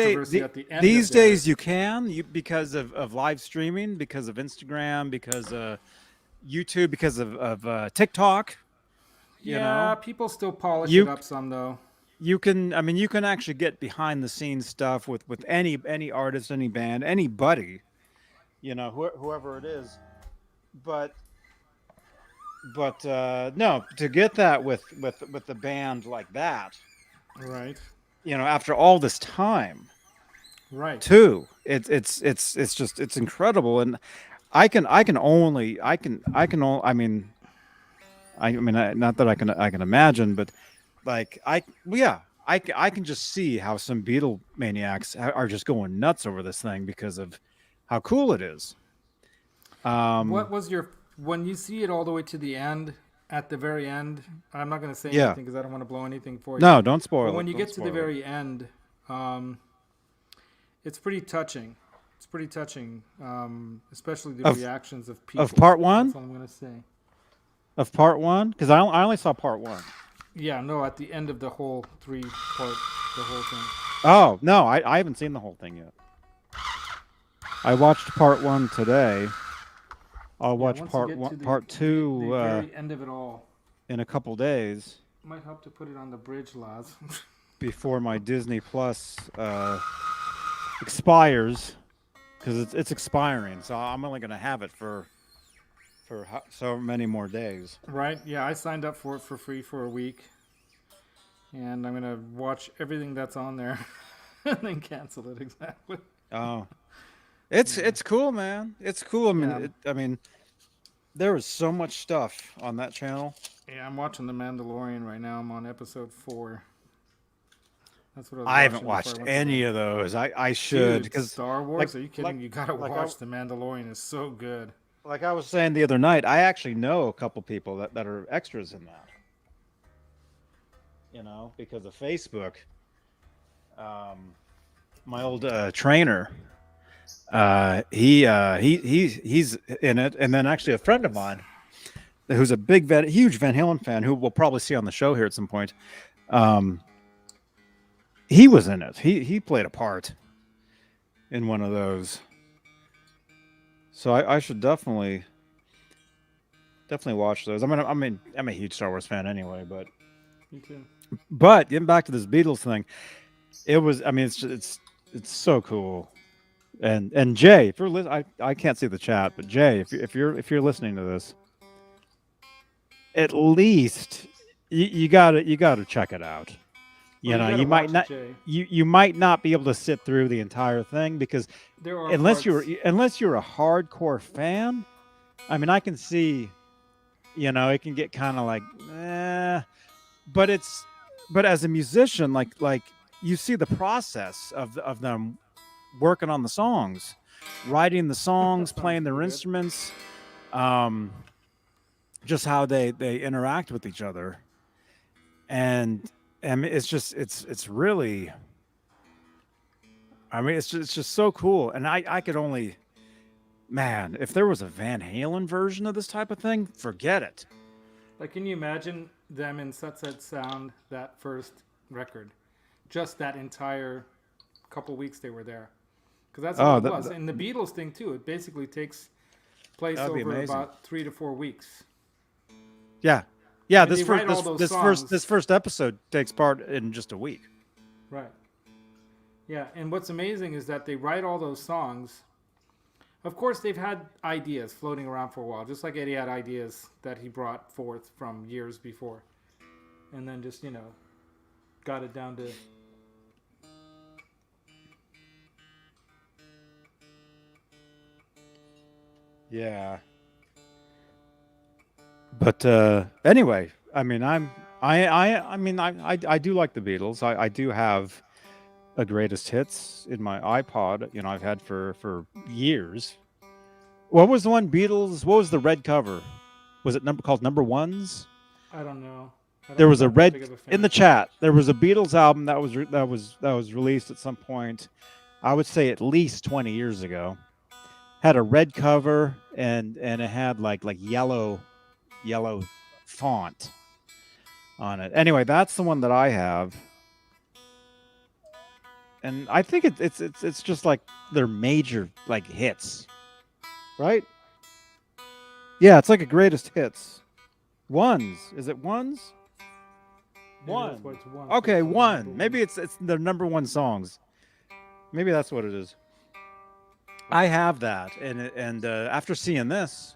the end these days you can, because of live streaming, because of Instagram, because of YouTube, because of TikTok. People still polish it up some though. You can actually get behind the scenes stuff with any artist, any band, anybody, whoever it is. But no, to get that with the band like that, right? After all this time, right? Too, it's incredible, and I not that I can imagine, but like I can just see how some Beatle maniacs are just going nuts over this thing because of how cool it is. What was your when you see it all the way to the end? At the very end, I'm not going to say Yeah. anything because I don't want to blow anything for you. No, don't But spoil when it. you Don't get to the spoil it. very end, um, it's pretty touching. It's pretty touching, especially the Of reactions of people. part That's one? all I'm going to say. Of part one? Because I only saw part one. Yeah, no, at the end of the whole three-part, the whole thing. Oh, no, I haven't seen the whole thing yet. I watched part one today. I'll watch once you part get one, to part two the very end of it all, in a couple days might help to put it on the bridge, Laz. before my Disney Plus expires, because it's expiring. So I'm only gonna have it for so many more days. Right? Yeah, I signed up for it for free for a week, and I'm gonna watch everything that's on there, and then cancel it. Exactly. Oh, it's cool, man. It's cool. Yeah. I mean, there is so much stuff on that channel. Yeah, I'm watching The Mandalorian right now. I'm on episode 4. That's what I was I haven't watching watched before I went to any bed. of those. I should, Dude, because Star Wars? Are you kidding? You gotta like watch The Mandalorian. It's so good. like I was saying the other night, I actually know a couple people that are extras in that. You know, because of Facebook. My old trainer, he's in it, and then actually a friend of mine who's a huge Van Halen fan, who we'll probably see on the show here at some point. He was in it. He played a part in one of those. So I should definitely watch those. I'm a huge Star Wars fan anyway, but Me too. getting back to this Beatles thing, it was. I mean, it's so cool. And Jay, if you're I can't see the chat, but Jay, if you're listening to this, at least you gotta check it out. You know, you might not you might not be able to sit through the entire thing, because there are unless parts, you're a hardcore fan, I mean, I can see, you know, it can get kind of like, but as a musician, like you see the process of them working on the songs, writing the songs, playing their instruments, just how they interact with each other, and it's just it's really, I mean, it's just so cool. And I could only, man, if there was a Van Halen version of this type of thing, forget it. like, can you imagine them in Sunset Sound, that first record? Just that entire couple weeks they were there. Because that's what it was. And the Beatles thing, too. It basically takes place over about 3 to 4 weeks. Yeah. And This first episode takes part in just a week. Right. Yeah, and what's amazing is that they write all those songs. Of course, they've had ideas floating around for a while, just like Eddie had ideas that he brought forth from years before. And then just, got it down to... Yeah. But anyway, I mean, I do like the Beatles. I do have a greatest hits in my iPod. You know, I've had for years. What was the one Beatles? What was the red cover? Was it called Number Ones? I don't know. There was a red in the chat. There was a Beatles album that was released at some point. I would say at least 20 years ago. Had a red cover, and it had like yellow font on it. Anyway, that's the one that I have, and I think it's just like their major like hits, right? Yeah, it's like a greatest hits. Ones, is it ones? One. Okay, one. Maybe it's the number one songs. Maybe that's what it is. I have that, and after seeing this,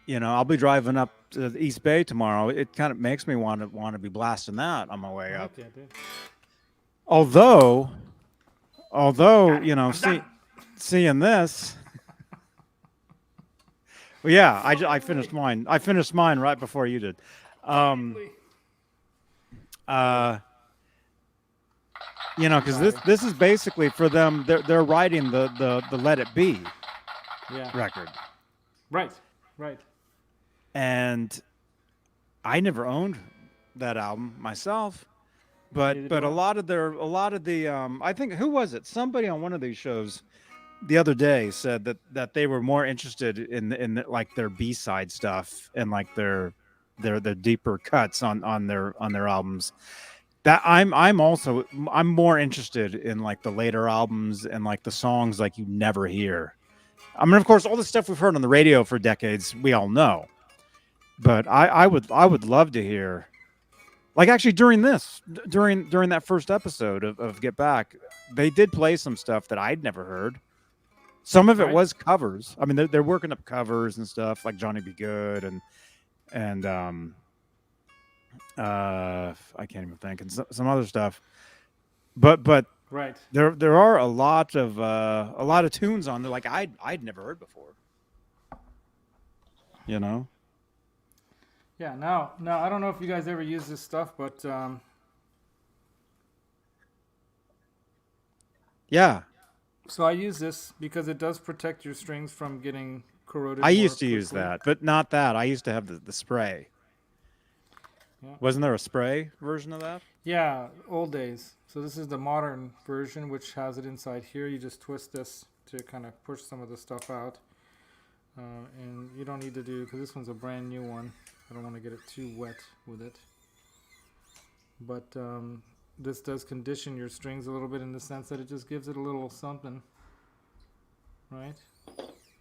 you know, I'll be driving up to the East Bay tomorrow. It kind of makes me want to be blasting that on my way up. Okay, dude. Although, seeing this, Well, yeah, I finished mine. I finished mine right before you did. Uh, because this is basically for them. They're writing the Let It Be record, Right. and I never owned that album myself. But Neither but do a I. lot of the I think, who was it? Somebody on one of these shows the other day said that they were more interested in like their B-side stuff and like their deeper cuts on their albums. That I'm more interested in like the later albums and like the songs like you never hear. I mean, of course, all the stuff we've heard on the radio for decades, we all know. But I would love to hear, like, actually during that first episode of Get Back, they did play some stuff that I'd never heard. Some of it Right. was covers. I mean, they're working up covers and stuff like Johnny Be Good and I can't even think, and some other stuff. But Right. there are a lot of tunes on there like I'd never heard before. You know? Yeah. Now I don't know if you guys ever use this stuff, but Yeah. so I use this because it does protect your strings from getting corroded. I more used to use quickly. that, but not that. I used to have the spray. Yeah. Wasn't there a spray version of that? Yeah, old days. So this is the modern version, which has it inside here. You just twist this to kind of push some of the stuff out. And you don't need to do, because this one's a brand new one. I don't want to get it too wet with it. But this does condition your strings a little bit in the sense that it just gives it a little something, right?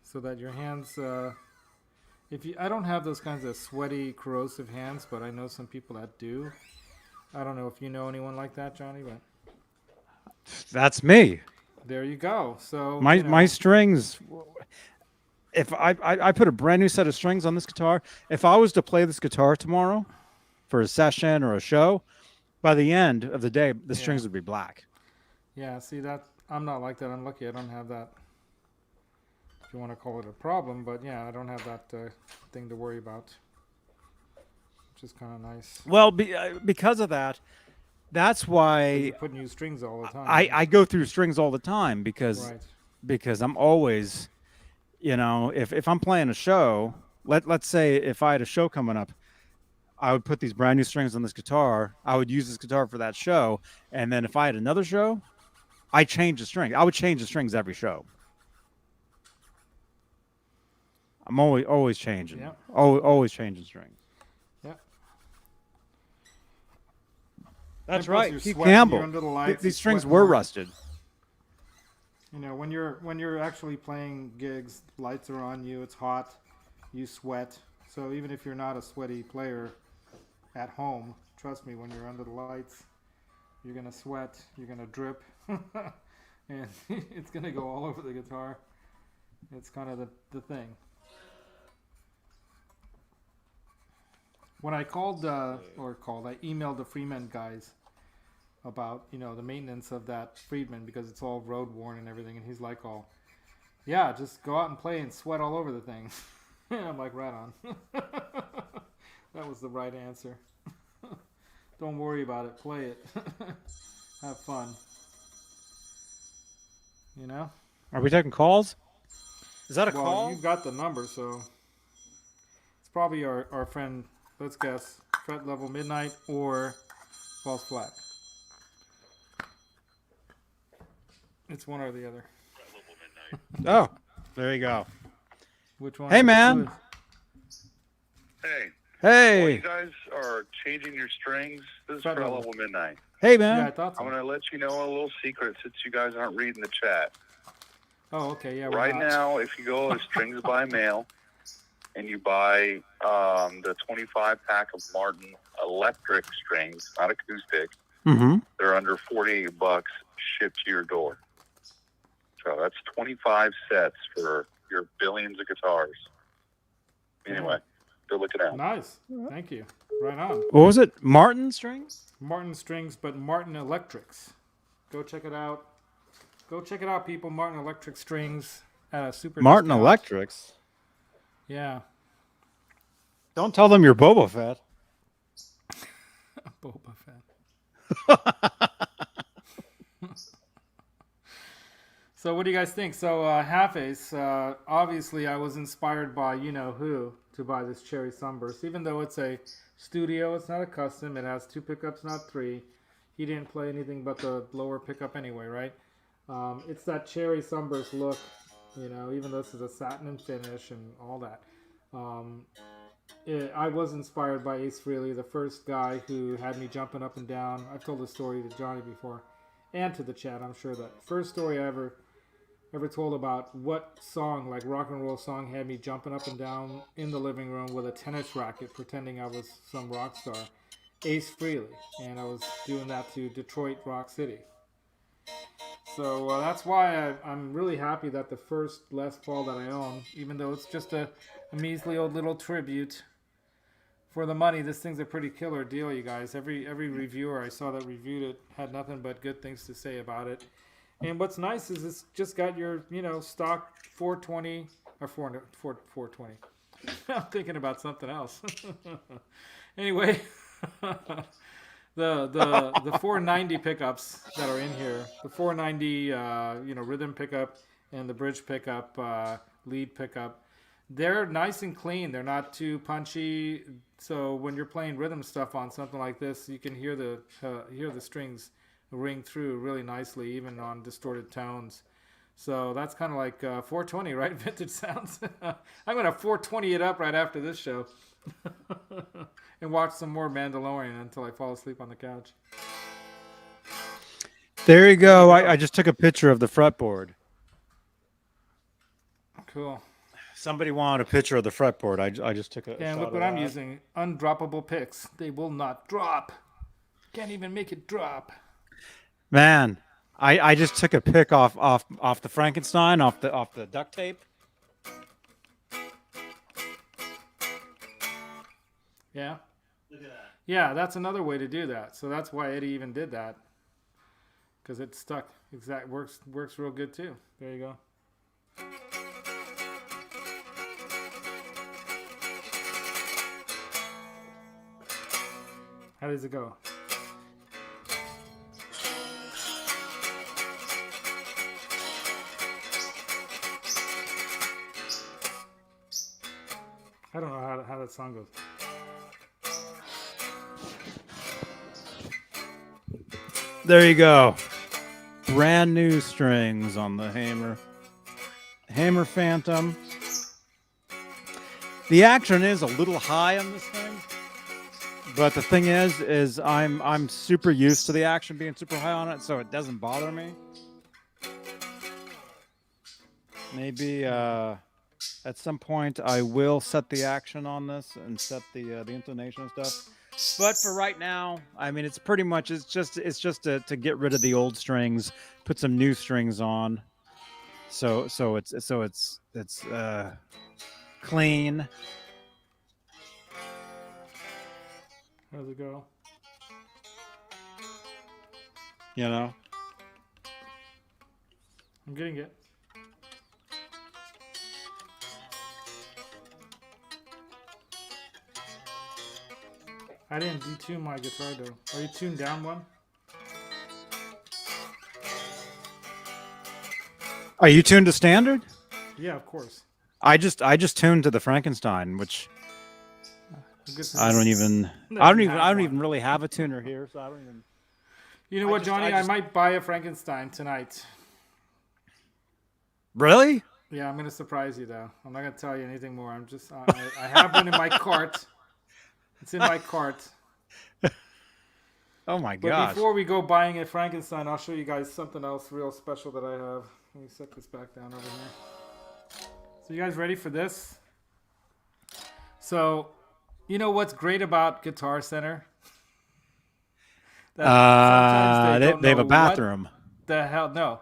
So that your hands, I don't have those kinds of sweaty, corrosive hands, but I know some people that do. I don't know if you know anyone like that, Johnny, but That's me. there you go. So My strings. If I put a brand new set of strings on this guitar, if I was to play this guitar tomorrow for a session or a show, by the end of the day, the strings would be black. Yeah, see that I'm not like that. I'm lucky I don't have that. If you want to call it a problem, but yeah, I don't have that thing to worry about, which is kind of nice. Well, because of that, that's why You put new strings all the time. I go through strings all the time because Right. I'm always, if I'm playing a show, let's say if I had a show coming up, I would put these brand new strings on this guitar. I would use this guitar for that show, and then if I had another show, I change the strings. I would change the strings every show. I'm always changing. Yeah. Always changing strings. Yeah. That's And plus right. you're Keith sweating, you're Campbell. under the lights, These you strings sweat were more. rusted. When you're actually playing gigs, lights are on you, it's hot, you sweat. So even if you're not a sweaty player at home, trust me, when you're under the lights, you're gonna sweat, you're gonna drip, and it's gonna go all over the guitar. It's kind of the thing. When I I emailed the Freeman guys about the maintenance of that Friedman because it's all road worn and everything, and he's like, "Oh, yeah, just go out and play and sweat all over the thing." And I'm like, "Right on." That was the right answer. Don't worry about it. Play it. Have fun. Are we taking calls? Is that a Well, call? you've got the number, so it's probably our friend. Let's guess, Fret Level Midnight or False Flag. It's one or the other. Oh, there you go. Which one? Hey, man. Hey. Hey. While you guys are changing your strings, this is Fret Fret level. Level Midnight. Hey, Yeah, I man. thought I'm so. going to let you know a little secret since you guys aren't reading the chat. Oh, okay. Yeah. we're Right not. now, if you go to Strings by Mail and you buy the 25-pack of Martin electric strings, not acoustic, Mm-hmm. they're under $48 shipped to your door. So that's 25 sets for your billions of guitars. Anyway, go look it out. Nice. Thank you. Right on. What was it? Martin strings? Martin strings, but Martin Electrics. Go check it out. Go check it out, people. Martin Electric strings at a super Martin discount. Electrics. Yeah. Don't tell them you're Boba Fett. Boba Fett. So what do you guys think? So Half Ace, obviously I was inspired by you know who to buy this Cherry Sunburst. Even though it's a studio, it's not a custom. It has 2 pickups, not 3. He didn't play anything but the lower pickup anyway, right? It's that Cherry Sunburst look, you know, even though this is a satin finish and all that. I was inspired by Ace Frehley, the first guy who had me jumping up and down. I've told this story to Johnny before and to the chat, I'm sure. That first story I ever told about what song, like rock and roll song, had me jumping up and down in the living room with a tennis racket pretending I was some rock star. Ace Frehley. And I was doing that to Detroit Rock City. So that's why I'm really happy that the first Les Paul that I own, even though it's just a measly old little tribute, for the money, this thing's a pretty killer deal, you guys. Every reviewer I saw that reviewed it had nothing but good things to say about it. And what's nice is it's just got your, you know, stock 420 or 420. I'm thinking about something else. Anyway, the 490 pickups that are in here, the 490 you know, rhythm pickup and the bridge pickup, lead pickup, they're nice and clean. They're not too punchy. So when you're playing rhythm stuff on something like this, you can hear the strings ring through really nicely, even on distorted tones. So that's kind of like 420, right? Vintage sounds. I'm going to 420 it up right after this show and watch some more Mandalorian until I fall asleep on the couch. There you go. I just took a picture of the fretboard. Cool. Somebody wanted a picture of the fretboard. I just took a And shot look of what I'm that. using. Undroppable picks. They will not drop. Can't even make it drop. Man, I just took a pic off the Frankenstein, off the duct tape. Yeah. Look at that. Yeah, that's another way to do that. So that's why Eddie even did that, because it stuck. Works real good too. There you go. How does it go? I don't know how that song goes. There you go. Brand new strings on the Hammer Phantom. The action is a little high on this thing, but the thing is I'm super used to the action being super high on it, so it doesn't bother me. Maybe at some point I will set the action on this and set the intonation and stuff. But for right now, I mean, it's pretty much it's just to get rid of the old strings, put some new strings on. So it's clean. How's it go? You know. I'm getting it. I didn't detune my guitar though. Are you tuned down one? Are you tuned to standard? Yeah, of course. I just tuned to the Frankenstein, which I don't even really have a tuner here, so I don't even. You know what, Johnny? I might buy a Frankenstein tonight. Really? Yeah, I'm gonna surprise you though. I'm not gonna tell you anything more. I'm just I have one in my cart. It's in my cart. Oh my But gosh. before we go buying a Frankenstein, I'll show you guys something else real special that I have. Let me set this back down over here. So you guys ready for this? So, you know what's great about Guitar Center? They have a bathroom. The hell? No,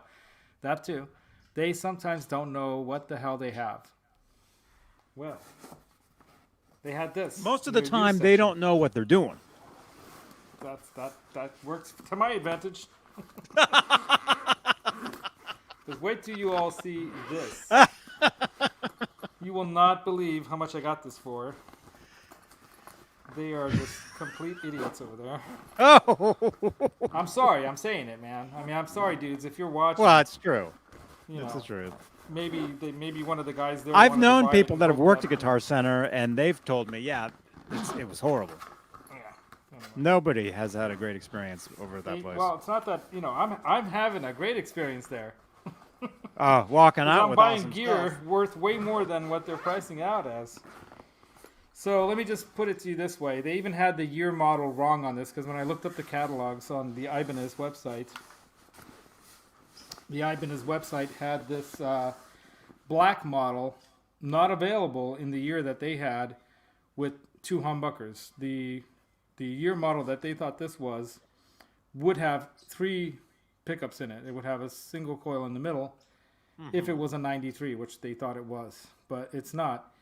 that too. They sometimes don't know what the hell they have. Well, they had this. Most of the time, they don't know what they're doing. That works to my advantage. Just wait till you all see this. You will not believe how much I got this for. They are just complete idiots over there. Oh, I'm sorry. I'm saying it, man. I mean, I'm sorry, dudes. If you're watching, well, it's true. you It's know, the truth. maybe one of the guys there. I've wanted to known buy it people and that have hope worked at that, Guitar Center, and they've told me, yeah, it was horrible. Yeah. Anyway. Nobody has had a great experience over at that place. Well, it's not that I'm having a great experience there. Walking 'Cause out I'm with buying awesome gear stuff. worth way more than what they're pricing out as. So let me just put it to you this way. They even had the year model wrong on this because when I looked up the catalogs on the Ibanez website, had this black model not available in the year that they had with 2 humbuckers. The year model that they thought this was would have 3 pickups in it. It would have a single coil in the middle if it was a 93, which they thought it was, but it's not.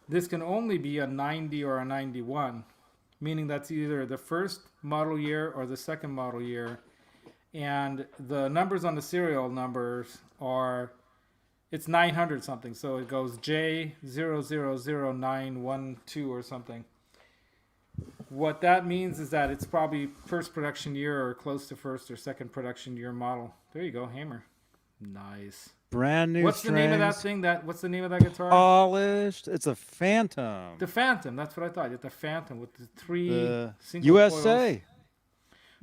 This can only be a 90 or a 91, meaning that's either the first model year or the second model year. And the numbers on the serial numbers it's 900 something. So it goes J000912 or something. What that means is that it's probably first production year or close to first or second production year model. There you go, hammer. Nice. Brand new What's the name of that strings, thing? What's the name of that guitar? polished. It's a Phantom. The Phantom. That's what I thought. It's the Phantom with the 3 The single USA. coils.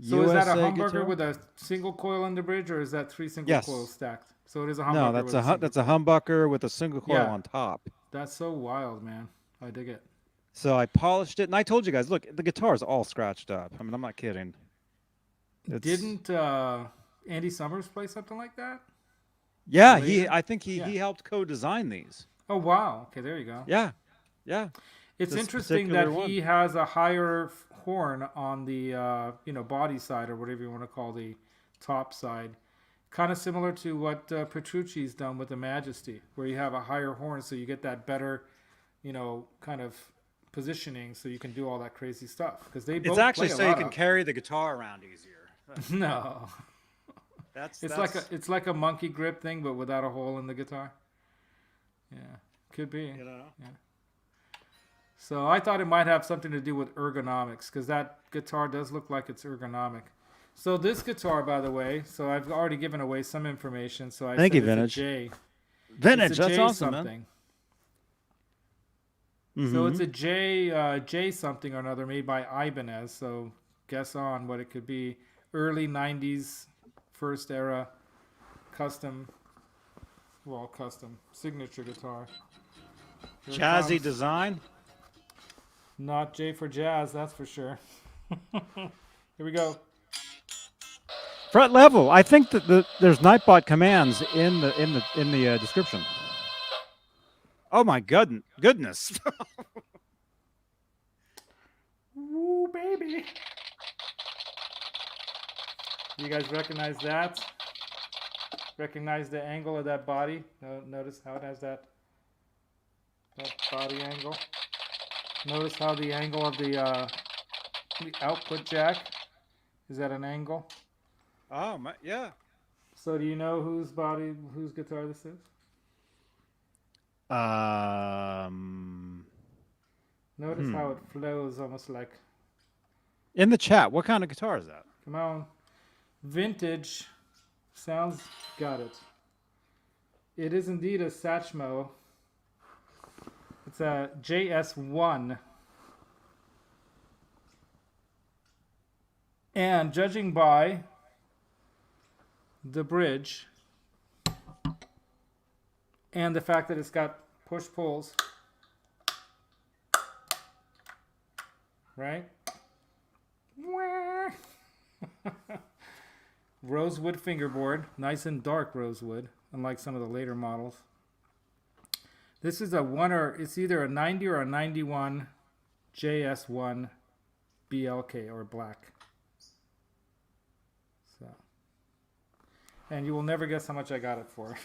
So is that a USA humbucker guitar? with a single coil in the bridge, or is that 3 single Yes. coils stacked? So it is a humbucker. No, that's a humbucker with a single coil Yeah. on top. That's so wild, man. I dig it. So I polished it, and I told you guys, look, the guitar's all scratched up. I mean, I'm not kidding. Didn't Andy Summers play something like that? Yeah, later? I think he Yeah. helped co-design these. Oh wow. Okay, there you go. Yeah. It's this interesting particular that he has a higher horn on the body side, or whatever you want to call the top side. Kind of similar to what Petrucci's done with the Majesty, where you have a higher horn, so you get that better, kind of positioning, so you can do all that crazy stuff. Because they both It's actually play a so you lot can of- carry the guitar around easier. No, That's it's like a monkey grip thing, but without a hole in the guitar. Yeah, could be. you know. So I thought it might have something to do with ergonomics, because that guitar does look like it's ergonomic. So this guitar, by the way, so I've already given away some information. So I Thank said you, it's Vintage. a J. Vintage, It's a that's J awesome, something. man. So it's a J something or another made by Ibanez. So guess on what it could be. Early 90s, first era, custom signature guitar. Here it Jazzy comes. design. Not J for jazz, that's for sure. Here we go. Fret level. I think that there's Nightbot commands in the description. Oh my goodness. Woo, baby. You guys recognize that? Recognize the angle of that body? Notice how it has that body angle. Notice how the angle of the output jack is at an angle. Oh my, yeah. So do you know whose guitar this is? Notice how it flows almost like. In the chat, what kind of guitar is that? Come on. Vintage sounds, got it. It is indeed a Satchmo. It's a JS1. And judging by the bridge and the fact that it's got push-pulls, right? Rosewood fingerboard, nice and dark rosewood, unlike some of the later models. This is it's either a 90 or a 91 JS1 BLK or black. So, and you will never guess how much I got it for.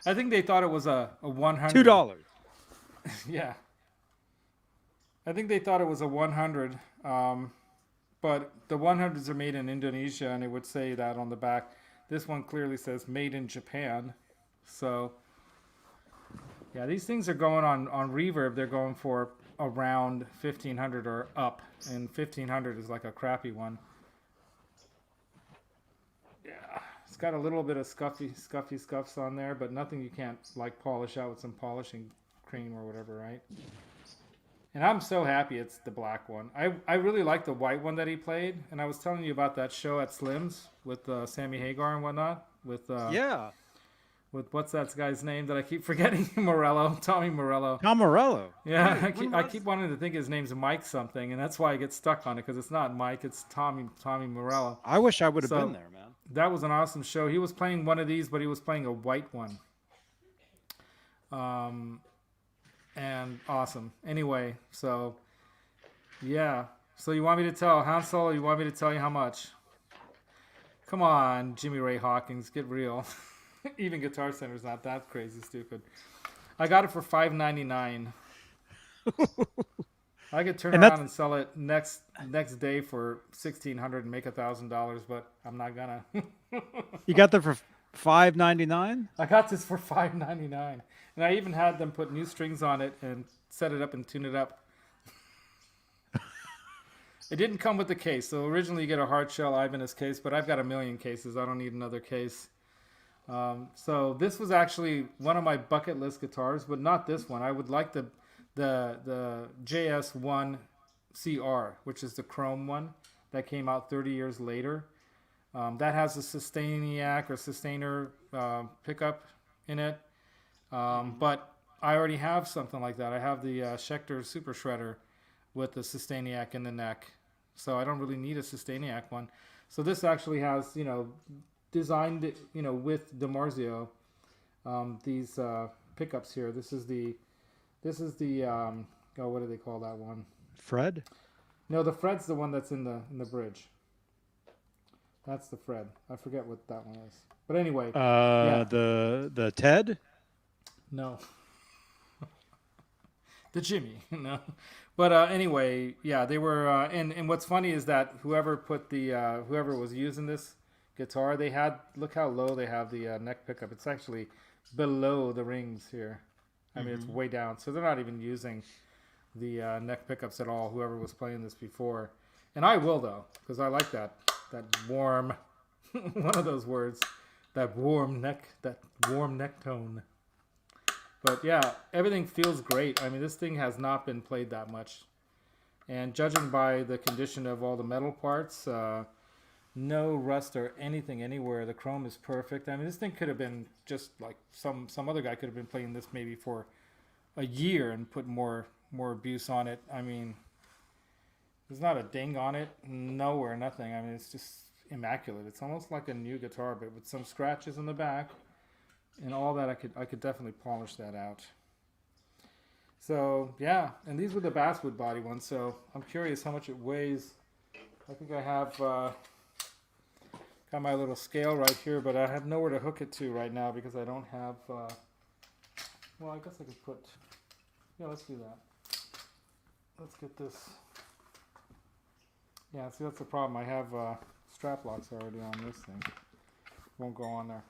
I think they thought it was a 100. $2. Yeah. I think they thought it was a 100. But the 100s are made in Indonesia, and it would say that on the back. This one clearly says made in Japan. So Yeah, these things are going on Reverb. They're going for around 1,500 or up, and 1,500 is like a crappy one. Yeah, it's got a little bit of scuffs on there, but nothing you can't like polish out with some polishing cream or whatever, right? And I'm so happy it's the black one. I really like the white one that he played, and I was telling you about that show at Slim's with Sammy Hagar and whatnot. With Yeah. With what's that guy's name that I keep forgetting? Morello, Tommy Morello. Tom Morello. Yeah, I keep wanting to think his name's Mike something, and that's why I get stuck on it, because it's not Mike, it's Tommy Morello. I wish I would have been there, man. That was an awesome show. He was playing one of these, but he was playing a white one. And awesome. Anyway, so yeah. So you want me to tell Han Solo? You want me to tell you how much? Come on, Jimmy Ray Hawkins, get real. Even Guitar Center's not that crazy stupid. I got it for $5.99. I could turn around and sell it next day for $1,600 and make $1,000, but I'm not gonna. You got that for $5.99? I got this for $5.99, and I even had them put new strings on it and set it up and tune it up. It didn't come with the case, so originally you get a hard shell Ibanez case, but I've got a million cases. I don't need another case. So this was actually one of my bucket list guitars, but not this one. I would like the JS1 CR, which is the chrome one that came out 30 years later. That has a Sustainiac or Sustainer pickup in it. But I already have something like that. I have the Schecter Super Shredder with the Sustainiac in the neck. So I don't really need a Sustainiac one. So this actually has, designed, with DiMarzio, these pickups here. This is the what do they call that one? Fred? No, the Fred's the one that's in the bridge. That's the Fred. I forget what that one is. But anyway. Yeah. The Ted? No. The Jimmy. No. But anyway, yeah, they were. And what's funny is that whoever was using this guitar, they had, look how low they have the neck pickup. It's actually below the rings here. I mean, it's way down. So they're not even using the neck pickups at all, whoever was playing this before. And I will, though, because I like that warm, one of those words, that warm neck tone. But yeah, everything feels great. I mean, this thing has not been played that much. And judging by the condition of all the metal parts, no rust or anything anywhere. The chrome is perfect. I mean, this thing could have been just like some other guy could have been playing this maybe for a year and put more abuse on it. I mean, there's not a ding on it, nowhere, nothing. I mean, it's just immaculate. It's almost like a new guitar, but with some scratches in the back and all that. I could definitely polish that out. So yeah, and these were the basswood body ones. So I'm curious how much it weighs. I think I have got my little scale right here, but I have nowhere to hook it to right now because I don't have. Well, I guess I could put. Yeah, let's do that. Let's get this. Yeah, see, that's the problem. I have strap locks already on this thing. Won't go on there.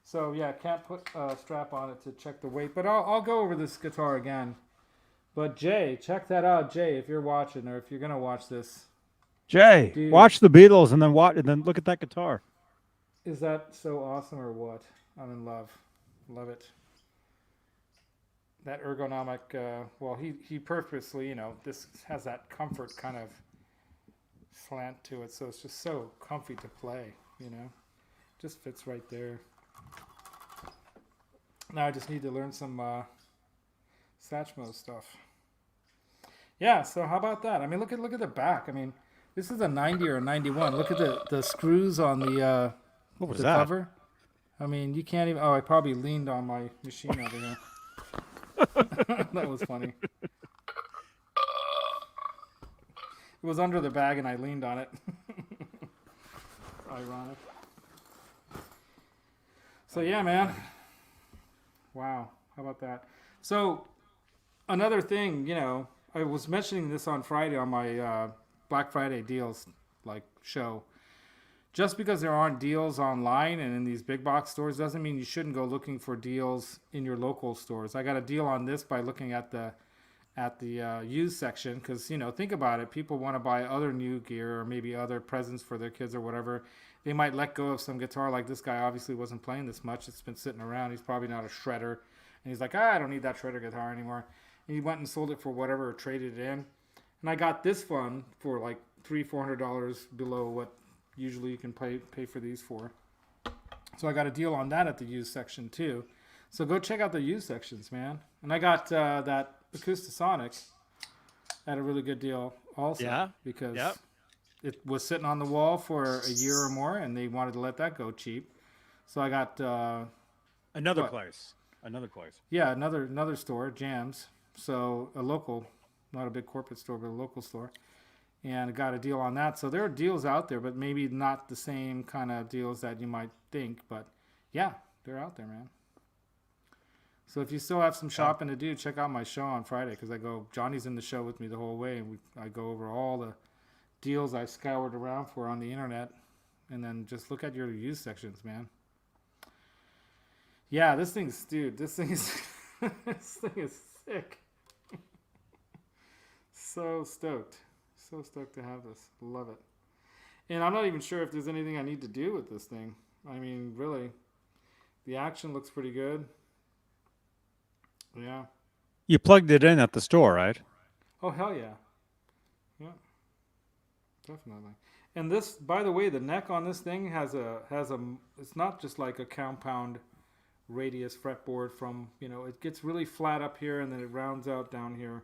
So yeah, can't put a strap on it to check the weight. But I'll go over this guitar again. But Jay, check that out, Jay, if you're watching or if you're gonna watch this. Jay, Dude, watch the Beatles and then look at that guitar. Is that so awesome or what? I'm in love. Love it. That ergonomic, well, he purposely, this has that comfort kind of slant to it, so it's just so comfy to play, Just fits right there. Now I just need to learn some Satchmo stuff. Yeah, so how about that? I mean, look at the back. I mean, this is a 90 or a 91. Look at the screws on the what was that? Cover. I mean, you can't even. Oh, I probably leaned on my machine over here. That was funny. It was under the bag and I leaned on it. Ironic. So yeah, man. Wow, how about that? So another thing, I was mentioning this on Friday on my Black Friday deals show. just because there aren't deals online and in these big box stores doesn't mean you shouldn't go looking for deals in your local stores. I got a deal on this by looking at the used section, because think about it, people want to buy other new gear or maybe other presents for their kids or whatever. They might let go of some guitar. Like this guy obviously wasn't playing this much. It's been sitting around. He's probably not a shredder, and he's like, I don't need that shredder guitar anymore. And he went and sold it for whatever or traded it in. And I got this one for like $300-400 below what usually you can pay for these for. So I got a deal on that at the used section too. So go check out the used sections, man. And I got that Acoustasonic at a really good deal also. Yeah. Because it was sitting on the wall for a year or more, and they wanted to let that go cheap. So I got Another place. Yeah, another store, Jams. So a local, not a big corporate store, but a local store. And I got a deal on that. So there are deals out there, but maybe not the same kind of deals that you might think. But yeah, they're out there, man. So if you still have some shopping to do, check out my show on Friday, because Johnny's in the show with me the whole way, and I go over all the deals I scoured around for on the internet, and then just look at your used sections, man. Yeah, this thing is this thing is sick. So stoked to have this. Love it. And I'm not even sure if there's anything I need to do with this thing. I mean, really, the action looks pretty good. Yeah. You plugged it in at the store, right? Oh, hell yeah. Yeah. Definitely. And this, by the way, the neck on this thing has a it's not just like a compound radius fretboard from, it gets really flat up here and then it rounds out down here.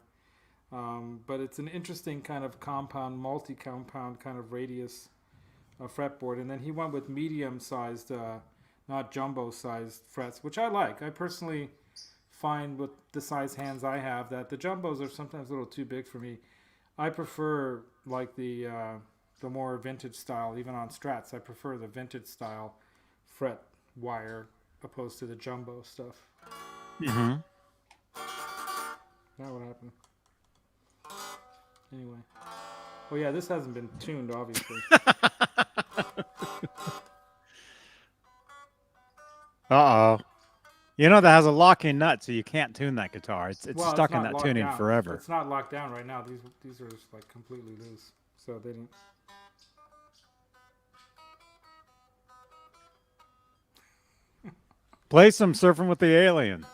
But it's an interesting kind of multi-compound kind of radius fretboard. And then he went with medium-sized, not jumbo-sized frets, which I like. I personally find with the size hands I have that the jumbos are sometimes a little too big for me. I prefer like the more vintage style, even on Strats. I prefer the vintage style fret wire opposed to the jumbo stuff. Mm-hmm. Now what happened? Anyway. Oh yeah, this hasn't been tuned, obviously. Uh-oh. That has a locking nut, so you can't tune that guitar. It's Well, stuck it's in not that locked tuning down. forever. It's not locked down right now. These are just like completely loose. So they didn't. Play some Surfing with the Alien.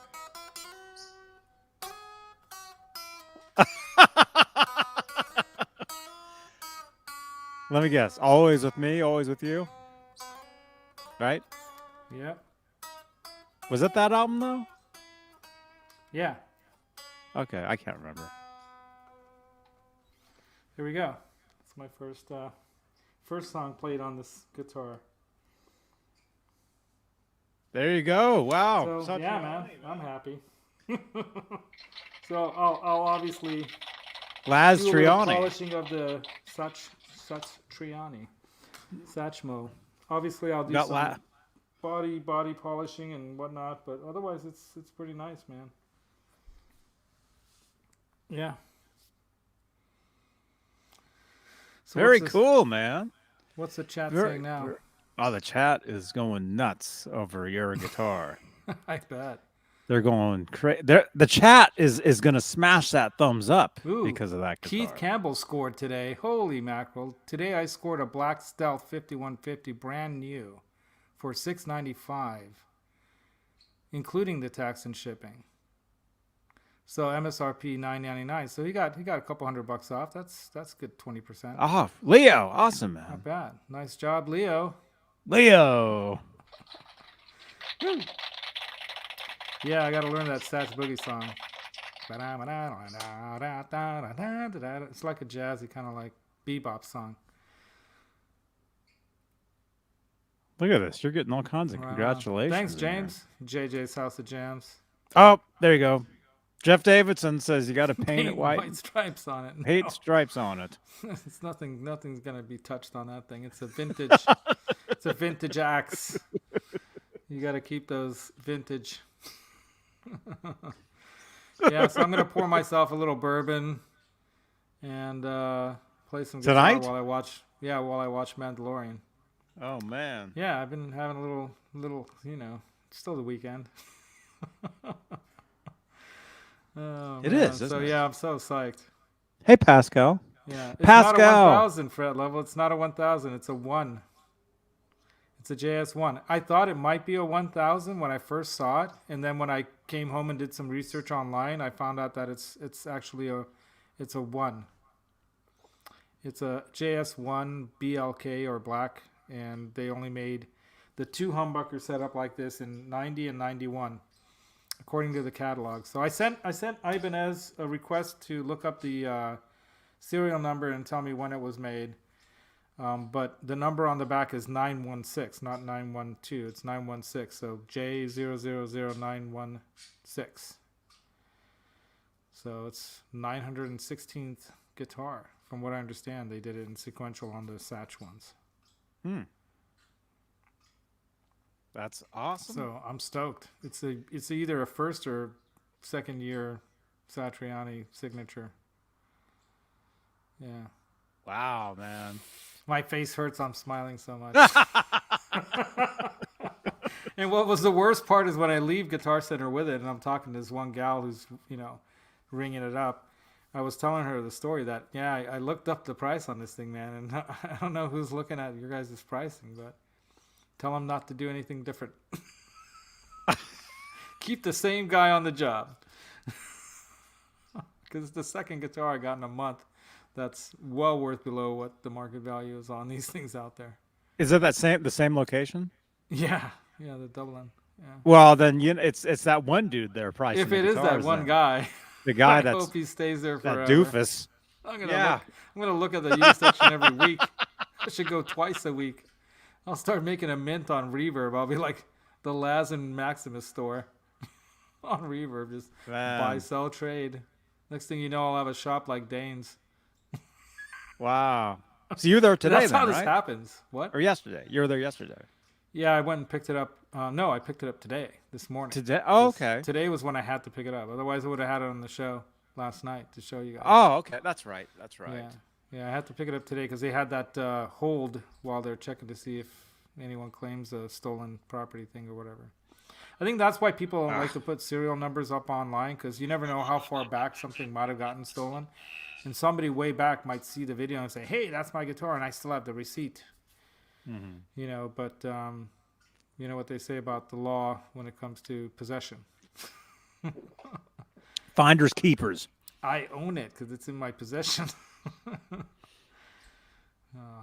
Let me guess. Always with me, always with you. Right? Yep. Was it that album, though? Yeah. Okay, I can't remember. Here we go. It's my first song played on this guitar. There you go. Wow. So yeah, man, I'm happy. So I'll obviously Laz do a little Triani. polishing of the Triani, Satchmo. Obviously, I'll do some body polishing and whatnot, but otherwise, it's pretty nice, man. Yeah. So Very cool, man. What's the chat saying now? Oh, the chat is going nuts over your guitar. I bet. They're going crazy. The chat is going to smash that thumbs up because of that guitar. Keith Campbell scored today. Holy mackerel. Today I scored a Black Stealth 5150 brand new for $695, including the tax and shipping. So MSRP $999. So he got a couple $100 off. That's good 20%. Oh, Leo. Awesome, man. Not bad. Nice job, Leo. Leo. Yeah, I got to learn that Satch Boogie song. It's like a jazzy kind of like bebop song. Look at this. You're getting all kinds of congratulations. Thanks, James. JJ's House of Jams. Oh, there you go. Jeff Davidson says you got to paint it white. White stripes on it. Paint stripes on it. It's nothing's gonna be touched on that thing. It's a vintage. It's a vintage axe. You got to keep those vintage. Yeah, so I'm gonna pour myself a little bourbon and play some guitar tonight while I watch. Yeah, while I watch Mandalorian. Oh man. Yeah, I've been having a little, it's still the weekend. Oh, It man. is, So isn't it? yeah, I'm so psyched. Hey, Pascal. Yeah, it's Pascal. not a 1000 fret level. It's not a 1000. It's a 1. It's a JS1. I thought it might be a 1000 when I first saw it, and then when I came home and did some research online, I found out that it's actually a 1. It's a JS1 BLK or black, and they only made the 2 humbuckers set up like this in 90 and 91, according to the catalog. So I sent Ibanez a request to look up the serial number and tell me when it was made. But the number on the back is 916, not 912. It's 916. So J000916. So it's 916th guitar. From what I understand, they did it in sequential on the Satch ones. That's awesome. So I'm stoked. It's either a first or second year Satriani signature. Yeah. Wow, man. My face hurts. I'm smiling so much. And what was the worst part is when I leave Guitar Center with it, and I'm talking to this one gal who's, ringing it up. I was telling her the story that, I looked up the price on this thing, man, and I don't know who's looking at your guys' pricing, but tell them not to do anything different. Keep the same guy on the job. Because it's the second guitar I got in a month that's well worth below what the market value is on these things out there. Is it the same location? Yeah, the Dublin. Yeah. Well, then it's that one dude there pricing. If it is that one guy, the guy I that's hope he stays there that forever. doofus. I'm gonna look at the used section every week. I should go twice a week. I'll start making a mint on Reverb. I'll be like the Laz and Maximus store on Reverb. Just buy, sell, trade. Next thing you know, I'll have a shop like Dane's. Wow. So you're there today, That's then, how this right? happens. What? Or yesterday? You were there yesterday. Yeah, I went and picked it up. No, I picked it up today, this morning. Today? Oh, okay. Today was when I had to pick it up. Otherwise, I would have had it on the show last night to show you guys. Oh, okay. That's right. That's right. Yeah, I had to pick it up today because they had that hold while they're checking to see if anyone claims a stolen property thing or whatever. I think that's why people don't like to put serial numbers up online, because you never know how far back something might have gotten stolen. And somebody way back might see the video and say, hey, that's my guitar, and I still have the receipt. Mm-hmm. But you know what they say about the law when it comes to possession. Finders keepers. I own it because it's in my possession.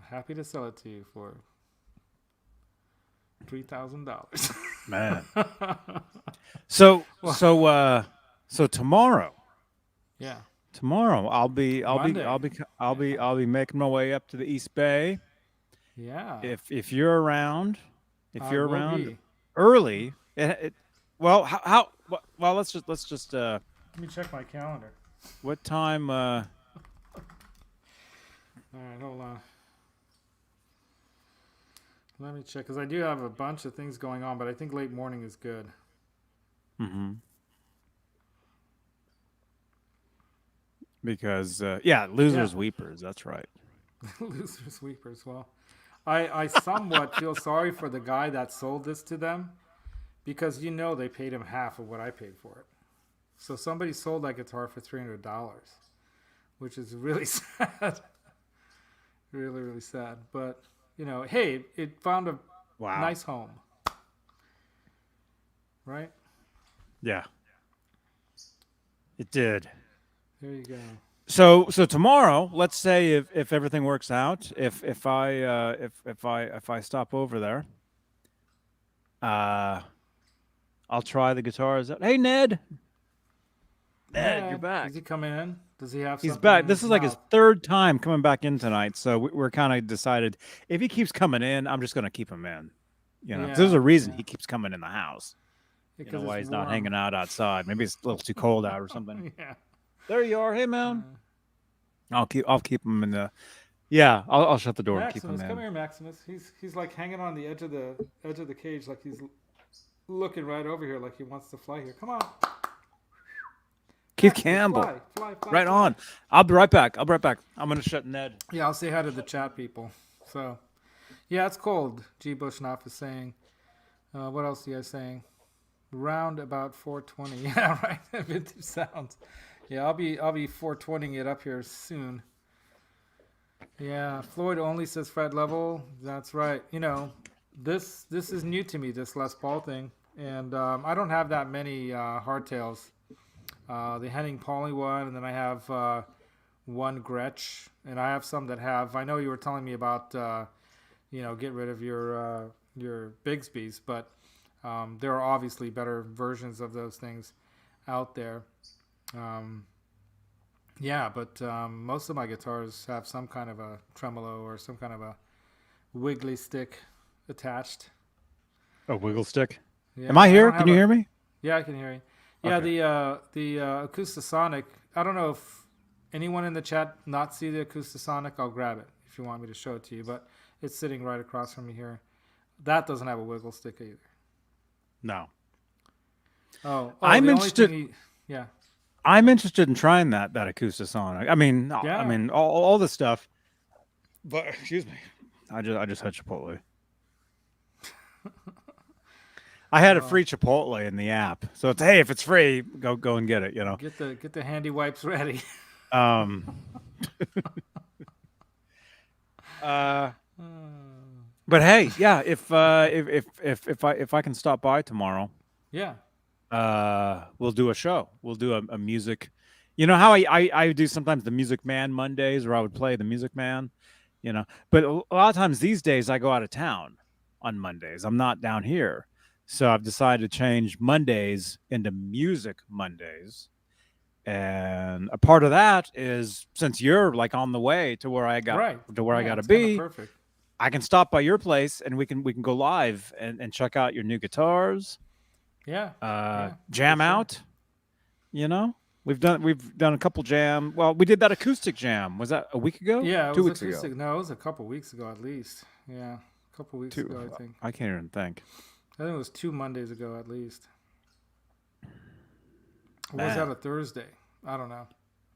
Happy to sell it to you for $3,000. Man. So tomorrow. Yeah. Tomorrow I'll be making my way up to the East Bay. Yeah. If you're around, be. early, well let's just Let me check my calendar. what time All right, hold on. Let me check, because I do have a bunch of things going on, but I think late morning is good. because losers weepers, that's right. Losers weepers. Well, I somewhat feel sorry for the guy that sold this to them, because they paid him half of what I paid for it. So somebody sold that guitar for $300, which is really sad. Really, really sad. But, hey, it found a nice home. Right? Yeah. It did. There you go. So tomorrow, let's say if everything works out, if I stop over there, I'll try the guitars out. Hey, Ned, you're back. Is he coming in? Does he have? He's something back. in This his is like his mouth? third time coming back in tonight, so we're kind of decided if he keeps coming in, I'm just gonna keep him in. 'Cause there's a reason he keeps coming in the house. Because Why it's he's not warm. hanging out outside. Maybe it's a little too cold out or something. Yeah. There you are. Hey, man. I'll keep him in the. Yeah, I'll shut the door and keep him Maximus, in. come here, Maximus. He's like hanging on the edge of the cage, like he's looking right over here, like he wants to fly here. Come on, Keith Maximus, Campbell. fly, Right on. I'll be right back. I'm gonna shut Ned. Yeah, I'll say hi to the chat people. So, Yeah, it's cold. G. Bushnoff is saying. What else are you guys saying? Round about 420. Yeah, right. Vintage sounds. Yeah, I'll be 420ing it up here soon. Yeah, Floyd only says fret level. That's right. You know, this is new to me, this Les Paul thing, and I don't have that many hardtails. The Henning Pauly one, and then I have one Gretsch, and I have some that have. I know you were telling me about, get rid of your Bigsby's, but there are obviously better versions of those things out there. Yeah, but most of my guitars have some kind of a tremolo or some kind of a wiggly stick attached. A wiggle stick. Yeah, Am I here? Can you hear me? Yeah, I can hear you. Yeah, Okay. the Acoustasonic. I don't know if anyone in the chat not see the Acoustasonic. I'll grab it if you want me to show it to you. But it's sitting right across from me here. That doesn't have a wiggle stick either. No. I'm interested. Yeah. I'm interested in trying that Acoustasonic. I mean, Yeah. all this stuff. But excuse me, I just had Chipotle. I had a free Chipotle in the app, so it's hey, if it's free, go and get it. You know, get the handy wipes ready. But hey, yeah, if I can stop by tomorrow, Yeah. we'll do a show. We'll do a music. You know how I do sometimes the Music Man Mondays, where I would play the Music Man. You know, but a lot of times these days I go out of town on Mondays. I'm not down here, so I've decided to change Mondays into Music Mondays. And a part of that is since you're like on the way to where I got to where I got to be, perfect. I can stop by your place and we can go live and check out your new guitars. Yeah. Jam out. You know, we've done a couple jam. Well, we did that acoustic jam. Was that a week ago? Yeah, it 2 was weeks acoustic. ago. No, it was a couple weeks ago at least. Yeah, a couple weeks ago, I think. I can't even think. I think it was 2 Mondays ago at least. Or Man. was that a Thursday? I don't know.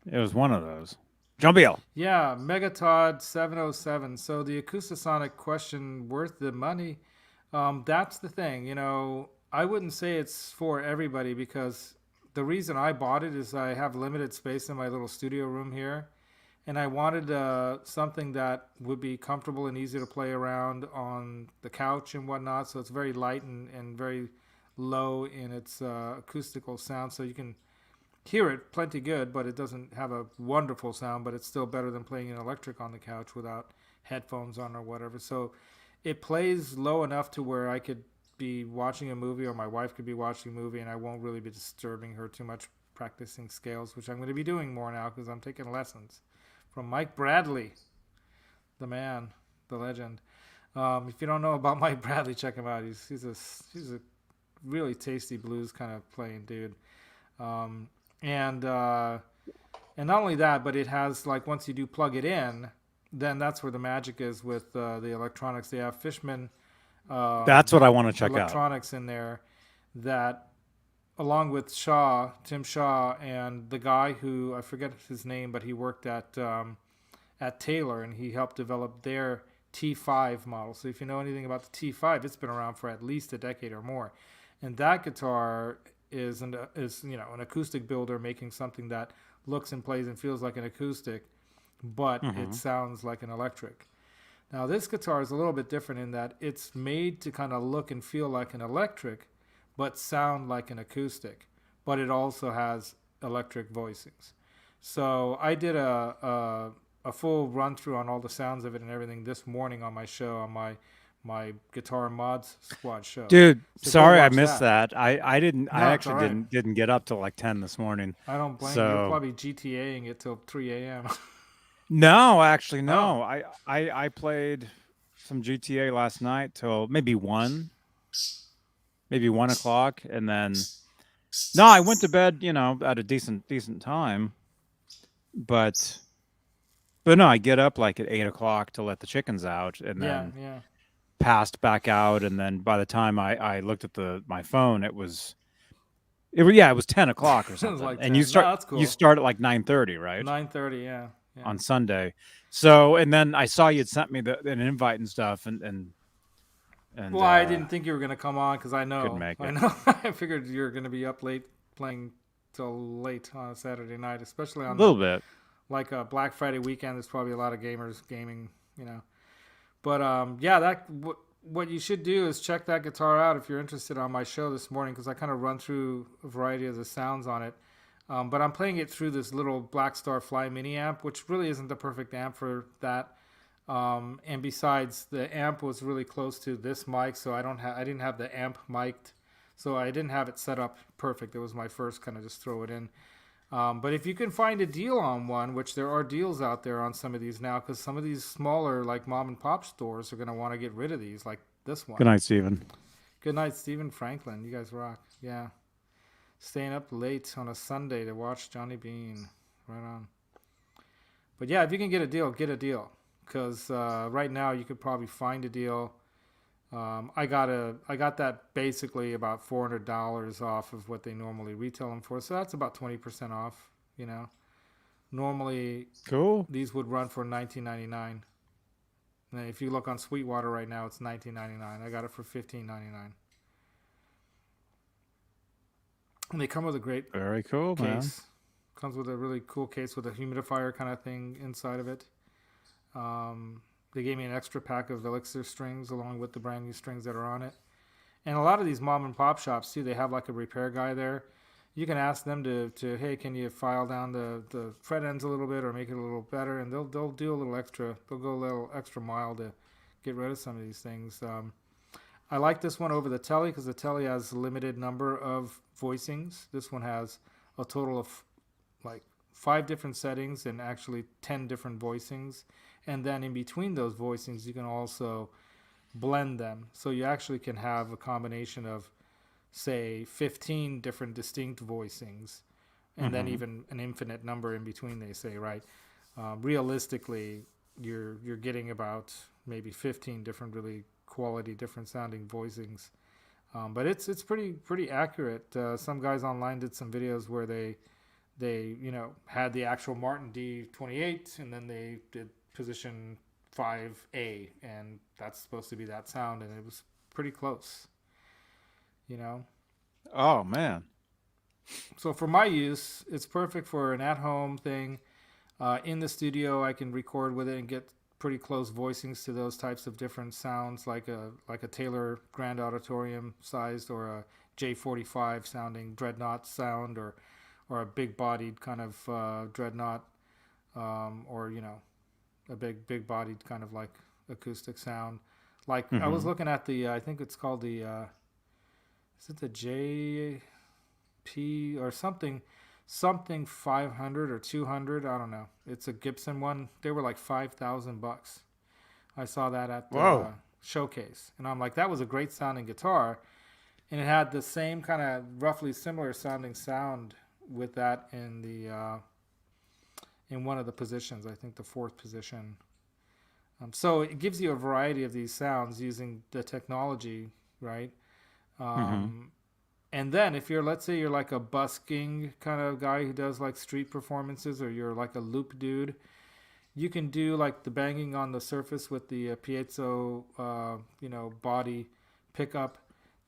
It was one of those. Jumbiel. Yeah, Megatod 707. So the Acoustasonic question, worth the money? That's the thing. You know, I wouldn't say it's for everybody because the reason I bought it is I have limited space in my little studio room here. And I wanted something that would be comfortable and easy to play around on the couch and whatnot. So it's very light and very low in its acoustical sound. So you can hear it plenty good, but it doesn't have a wonderful sound, but it's still better than playing an electric on the couch without headphones on or whatever. So it plays low enough to where I could be watching a movie or my wife could be watching a movie and I won't really be disturbing her too much practicing scales, which I'm going to be doing more now because I'm taking lessons from Mike Bradley, the man, the legend. If you don't know about Mike Bradley, check him out. He's a really tasty blues kind of playing dude. And not only that, but it has, like, once you do plug it in, then that's where the magic is with the electronics. They have Fishman. That's what I want to check out. Electronics in there that, along with Tim Shaw, and the guy who, I forget his name, but he worked at Taylor, and he helped develop their T5 model. So if you know anything about the T5, it's been around for at least a decade or more. And that guitar is an acoustic builder making something that looks and plays and feels like an acoustic, but it sounds like an electric. Now this guitar is a little bit different in that it's made to kind of look and feel like an electric, but sound like an acoustic. But it also has electric voicings. So I did a full run through on all the sounds of it and everything this morning on my show, on my Guitar Mods Squad show. Dude, So sorry go I watch missed that. I didn't. No, I it's actually all right. didn't get up till like 10 this morning. I don't blame you. So- You're probably GTAing it till 3 a.m. No, actually, no. I played some GTA last night till maybe 1 o'clock, and then no, I went to bed, at a decent time. But no, I get up like at 8 o'clock to let the chickens out, and then yeah. passed back out, and then by the time I looked at my phone, it was 10 o'clock or something. like and 10. No, that's cool. you start at like 9:30, right? 9:30, yeah. Yeah. on Sunday. So, and then I saw you'd sent me an invite and stuff, and Well, I didn't think you were gonna come on because I couldn't make it. know. I figured you're gonna be up late playing till late on a Saturday night, especially a on little bit. like a Black Friday weekend. There's probably a lot of gamers gaming, But yeah, what you should do is check that guitar out if you're interested on my show this morning, because I kind of run through a variety of the sounds on it. But I'm playing it through this little Black Star Fly mini amp, which really isn't the perfect amp for that. And besides, the amp was really close to this mic, so I didn't have the amp mic'd, so I didn't have it set up perfect. It was my first kind of just throw it in. But if you can find a deal on one, which there are deals out there on some of these now, because some of these smaller like mom and pop stores are going to want to get rid of these, like this one. Good night, Steven. Good night, Stephen Franklin. You guys rock. Yeah. Staying up late on a Sunday to watch Johnny Beane. Right on. But yeah, if you can get a deal, get a deal. Because right now you could probably find a deal. I got that basically about $400 off of what they normally retail them for. So that's about 20% off, Normally, Cool. these would run for $19.99. And if you look on Sweetwater right now, it's $19.99. I got it for $15.99. And they come with a great Very cool, case. man. Comes with a really cool case with a humidifier kind of thing inside of it. They gave me an extra pack of Elixir strings along with the brand new strings that are on it. And a lot of these mom and pop shops too, they have like a repair guy there. You can ask them to hey, can you file down the fret ends a little bit or make it a little better, and they'll do a little extra. They'll go a little extra mile to get rid of some of these things. I like this one over the Tele because the Tele has a limited number of voicings. This one has a total of like 5 different settings and actually 10 different voicings. And then in between those voicings, you can also blend them. So you actually can have a combination of, say, 15 different distinct voicings, and then even an infinite number in between, they say, right? Realistically, you're getting about maybe 15 different really quality, different sounding voicings. But it's pretty accurate. Some guys online did some videos where they had the actual Martin D28, and then they did position 5A, and that's supposed to be that sound, and it was pretty close, Oh, man. So for my use, it's perfect for an at-home thing. In the studio, I can record with it and get pretty close voicings to those types of different sounds, like a Taylor Grand Auditorium sized or a J45 sounding dreadnought sound, or a big-bodied kind of dreadnought, or a big bodied kind of like acoustic sound. Like I was looking at the I think it's called the is it the JP or something 500 or 200, I don't know. It's a Gibson one. They were like $5,000. I saw that at the showcase, and I'm like, that was a great sounding guitar, and it had the same kind of roughly similar sounding sound with that in the in one of the positions, I think the 4th position. So it gives you a variety of these sounds using the technology, right? And then if let's say you're like a busking kind of guy who does like street performances, or you're like a loop dude, you can do like the banging on the surface with the piezo, body pickup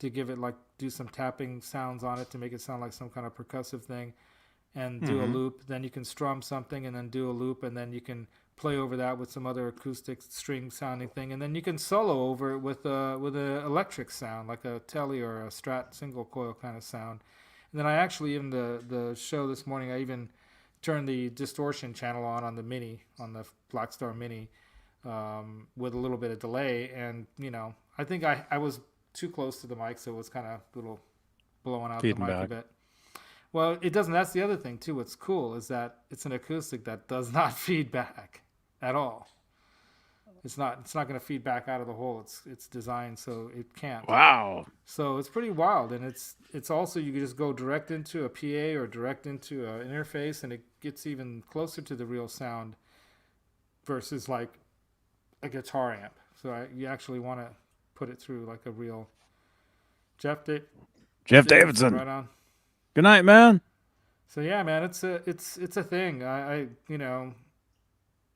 to give it do some tapping sounds on it to make it sound like some kind of percussive thing. And do a loop, then you can strum something and then do a loop, and then you can play over that with some other acoustic string sounding thing, and then you can solo over it with a electric sound like a Tele or a Strat single coil kind of sound. And then I actually, in the show this morning, I even turned the distortion channel on the Mini, on the Black Star Mini, with a little bit of delay, and I think I was too close to the mic, so it was kind of a little blowing out Feeding the mic back a bit. Well, it doesn't. That's the other thing too. What's cool is that it's an acoustic that does not feed back at all. It's not going to feed back out of the hole. It's designed so it can't. Wow. So it's pretty wild, and it's also, you can just go direct into a PA or direct into an interface, and it gets even closer to the real sound versus like a guitar amp. So you actually want to put it through like a real Jeff Davidson. Right on. Good night, man. So yeah, man, it's a thing. I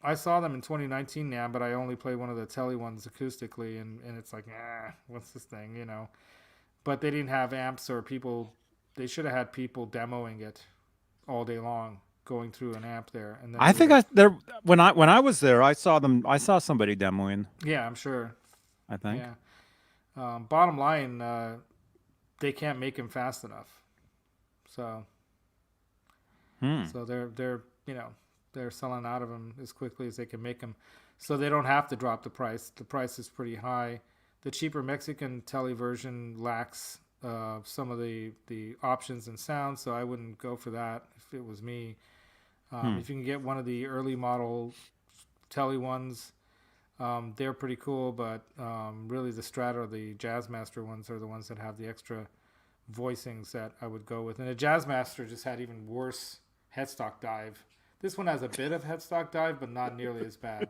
I saw them in 2019 now, but I only played one of the Tele ones acoustically, and it's like, what's this thing, you know? But they didn't have amps or people. They should have had people demoing it all day long, going through an amp there. And then I think when I was there, I saw somebody demoing. Yeah, I'm sure. I think. Yeah. Bottom line, they can't make him fast enough. So they're they're selling out of them as quickly as they can make them. So they don't have to drop the price. The price is pretty high. The cheaper Mexican Tele version lacks some of the options and sounds, so I wouldn't go for that if it was me. If you can get one of the early model Tele ones, they're pretty cool, but really the Strata or the Jazzmaster ones are the ones that have the extra voicings that I would go with. And the Jazzmaster just had even worse headstock dive. This one has a bit of headstock dive, but not nearly as bad.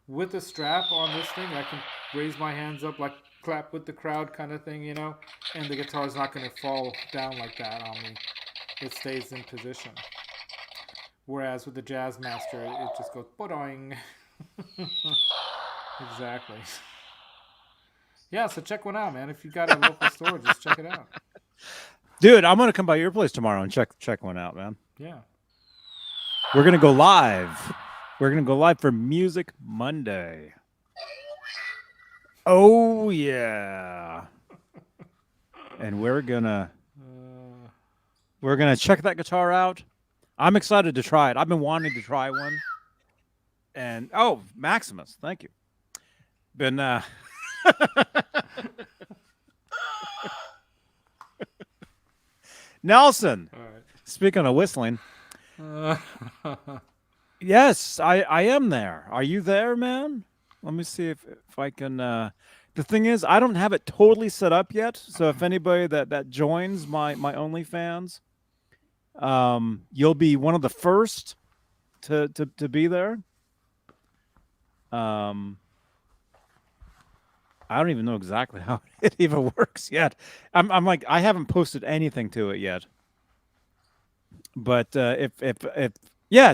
With the strap on this thing, I can raise my hands up, like clap with the crowd kind of thing, you know, and the guitar's not going to fall down like that on me. It stays in position. Whereas with the Jazzmaster, it just goes boing. Exactly. Yeah, so check one out, man. If you got a local store, just check it out. Dude, I'm gonna come by your place tomorrow and check one out, man. Yeah. We're gonna go live. We're gonna go live for Music Monday. Oh yeah. And we're gonna check that guitar out. I'm excited to try it. I've been wanting to try one. And Maximus, thank you. Been Nelson. All right. Speaking of whistling. Yes, I am there. Are you there, man? Let me see if I can. The thing is, I don't have it totally set up yet. So if anybody that joins my OnlyFans, you'll be one of the first to be there. I don't even know exactly how it even works yet. I'm like, I haven't posted anything to it yet. But if it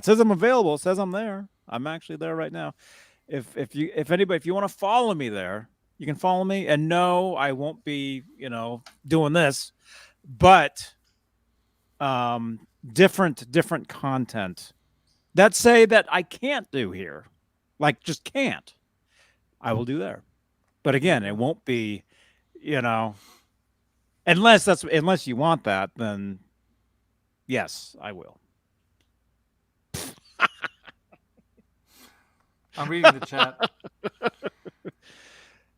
says I'm available, it says I'm there. I'm actually there right now. If you want to follow me there, you can follow me. And no, I won't be, doing this, but different content that say that I can't do here, like just can't. I will do there. But again, it won't be, unless you want that, then yes, I will. I'm reading the chat.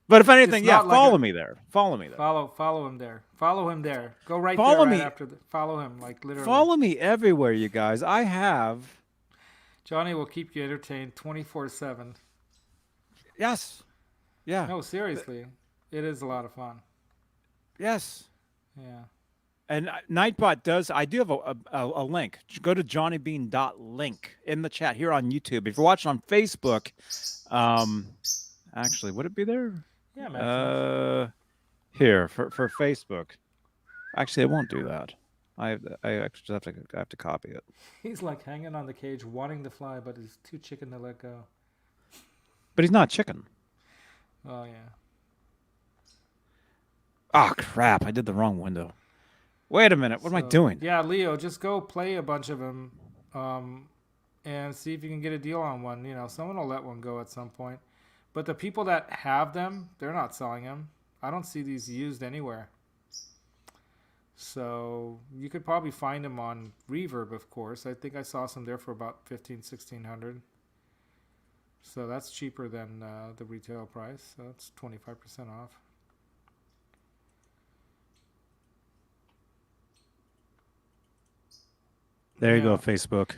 But if anything, It's not follow like me there. Follow me there. Follow him there. Follow him there. Go right Follow there me. after follow him, like literally. Follow me everywhere, you guys. I have. Johnny will keep you entertained 24/7. Yes. Yeah. No, seriously. It is a lot of fun. Yes. Yeah. And Nightbot does. I do have a link. Go to johnnybean.link in the chat here on YouTube. If you're watching on Facebook, actually, would it be there? Yeah, man. Here for Facebook. Actually, it won't do that. I actually have to copy it. He's like hanging on the cage, wanting to fly, but he's too chicken to let go. But he's not chicken. Oh yeah. Oh crap! I did the wrong window. Wait a minute. What am I doing? Yeah, Leo, just go play a bunch of them, and see if you can get a deal on one. Someone will let one go at some point. But the people that have them, they're not selling them. I don't see these used anywhere. So you could probably find them on Reverb, of course. I think I saw some there for about $1,500-$1,600. So that's cheaper than the retail price. So that's 25% off. There you go, Facebook.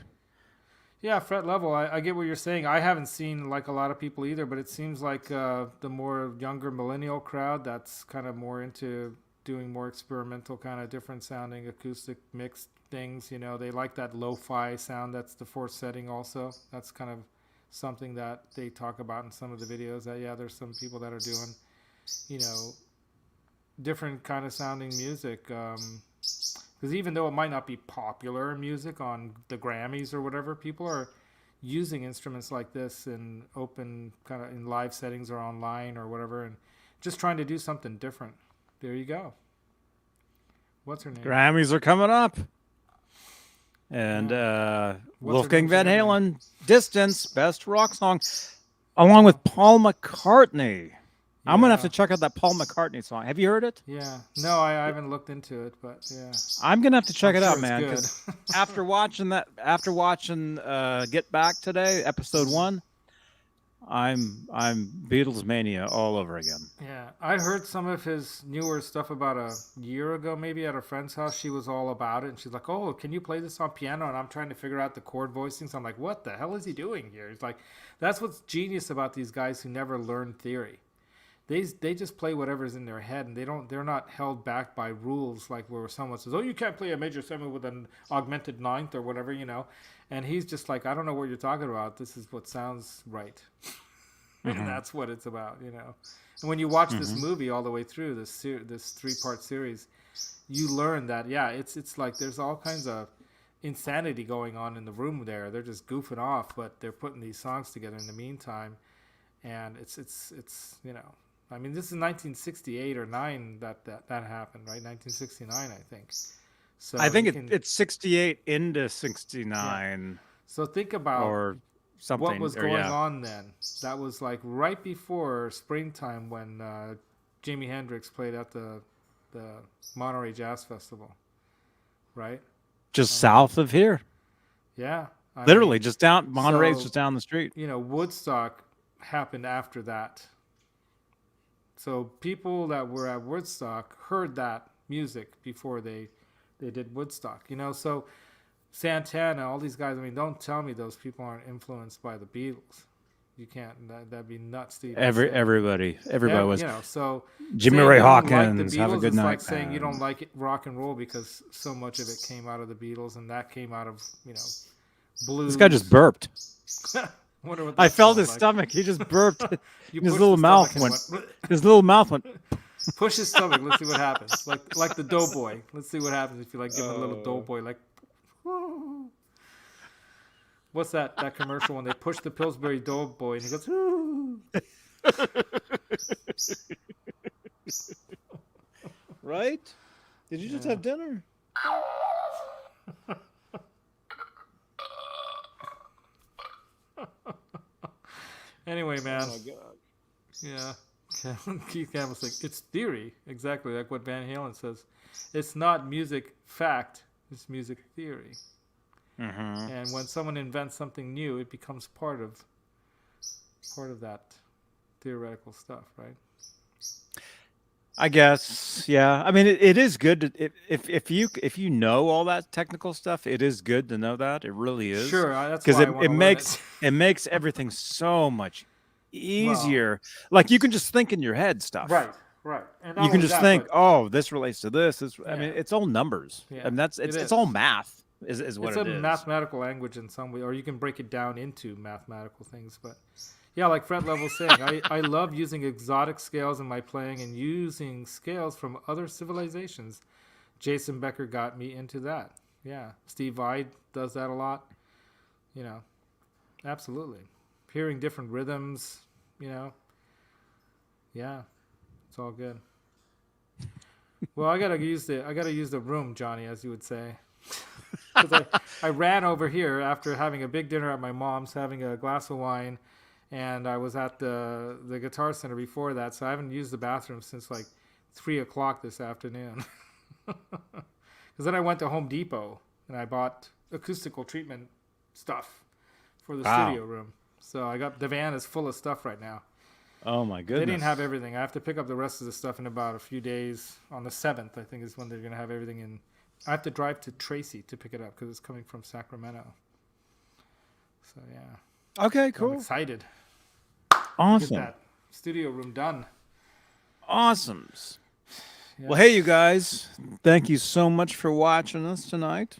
Yeah, fret level. I get what you're saying. I haven't seen like a lot of people either, but it seems like the more younger millennial crowd that's kind of more into doing more experimental kind of different sounding acoustic mixed things. They like that lo-fi sound. That's the fourth setting also. That's kind of something that they talk about in some of the videos that, there's some people that are doing, different kind of sounding music. Because even though it might not be popular music on the Grammys or whatever, people are, using instruments like this in open kind of in live settings or online or whatever, and just trying to do something different. There you go. What's her name? Grammys are coming up. And What's her Wolfgang name Van said everything. Halen, Distance, best rock song, along with Paul McCartney. I'm going to have to check out that Paul McCartney song. Have you heard it? Yeah. No, I haven't looked into it, but yeah. I'm going to have to check I'm it sure out, it's man. good. Because after watching Get Back today, episode 1, I'm Beatles mania all over again. Yeah, I heard some of his newer stuff about a year ago, maybe at a friend's house. She was all about it, and she's like, "Oh, can you play this on piano?" And I'm trying to figure out the chord voicings. I'm like, "What the hell is he doing here?" It's like, that's what's genius about these guys who never learn theory. They just play whatever's in their head, and they're not held back by rules like where someone says, "Oh, you can't play a major 7 with an augmented ninth or whatever," And he's just like, "I don't know what you're talking about. This is what sounds right." And that's what it's about, And when you watch this movie all the way through, this 3-part series, you learn that, it's like there's all kinds of insanity going on in the room there. They're just goofing off, but they're putting these songs together in the meantime. And it's I mean, this is 1968 or 9 that happened, right? 1969, I think. So I think it's 68 into 69. So think about or something. What was going on then? That was like right before springtime when Jimi Hendrix played at the Monterey Jazz Festival, right? Just south of here. Yeah. Literally, just down. Monterey's just down the street. Woodstock happened after that. So people that were at Woodstock heard that music before they did Woodstock. So Santana, all these guys. I mean, don't tell me those people aren't influenced by the Beatles. You can't. That'd be nuts. Everybody was. So Jimmy Ray Hawkins. Have a good night. Like saying you don't like rock and roll because so much of it came out of the Beatles, and that came out of blues. This guy just burped. Wonder what I felt sounds his like. stomach. He just burped. You his pushed little the mouth stomach went. and His little mouth went. Push his stomach. Let's see what happens. Like the Doughboy. Let's see what happens if you give him a little Doughboy. Like, what's that commercial when they push the Pillsbury Doughboy and he goes, "Ooh." Right? Did you just have dinner? Anyway, man. Oh my God. Yeah. Keith Campbell's like, it's theory. Exactly like what Van Halen says. It's not music fact. It's music theory. Mm-hmm. And when someone invents something new, it becomes part of that theoretical stuff, right? I guess, yeah. I mean, it is good to, if you know all that technical stuff. It is good to know that. It really is. Sure, that's because why I wanna it learn makes it. it makes everything so much easier. Like you can just think in your head stuff. Right. And not You can only just that, think, but oh, this relates to this. I mean, Yeah. it's all numbers. Yeah, I mean, it it's is. all math. Is what it's it a is. mathematical language in some way, or you can break it down into mathematical things. But yeah, like Fred Level was saying, I love using exotic scales in my playing and using scales from other civilizations. Jason Becker got me into that. Yeah, Steve Vai does that a lot. Absolutely. Hearing different rhythms, Yeah, it's all good. Well, I gotta use the room, Johnny, as you would say. 'Cause I ran over here after having a big dinner at my mom's, having a glass of wine, and I was at the Guitar Center before that, so I haven't used the bathroom since like 3 o'clock this afternoon. Because then I went to Home Depot and I bought acoustical treatment stuff for the studio room. So the van is full of stuff right now. Oh my goodness! They didn't have everything. I have to pick up the rest of the stuff in about a few days. On the 7th, I think, is when they're going to have everything in. I have to drive to Tracy to pick it up because it's coming from Sacramento. So, yeah. Okay, I'm cool. excited. Awesome. Get that studio room done. Awesomes. Yeah. Well, hey, you guys. Thank you so much for watching us tonight.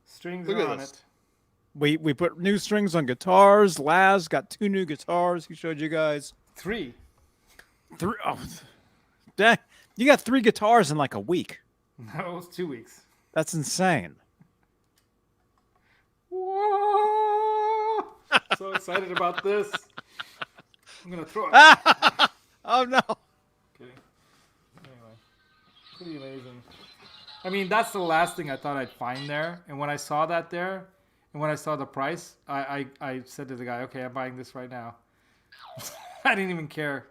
Strings Look are at on this. it. We put new strings on guitars. Laz got 2 new guitars. He showed you guys 3. 3. Oh, dang. You got 3 guitars in like a week. No, it was 2 weeks. That's insane. Whoa! so excited about this. I'm gonna throw it. Oh no. Kidding. Anyway, pretty amazing. I mean, that's the last thing I thought I'd find there. And when I saw that there, and when I saw the price, I said to the guy, "Okay, I'm buying this right now." I didn't even care.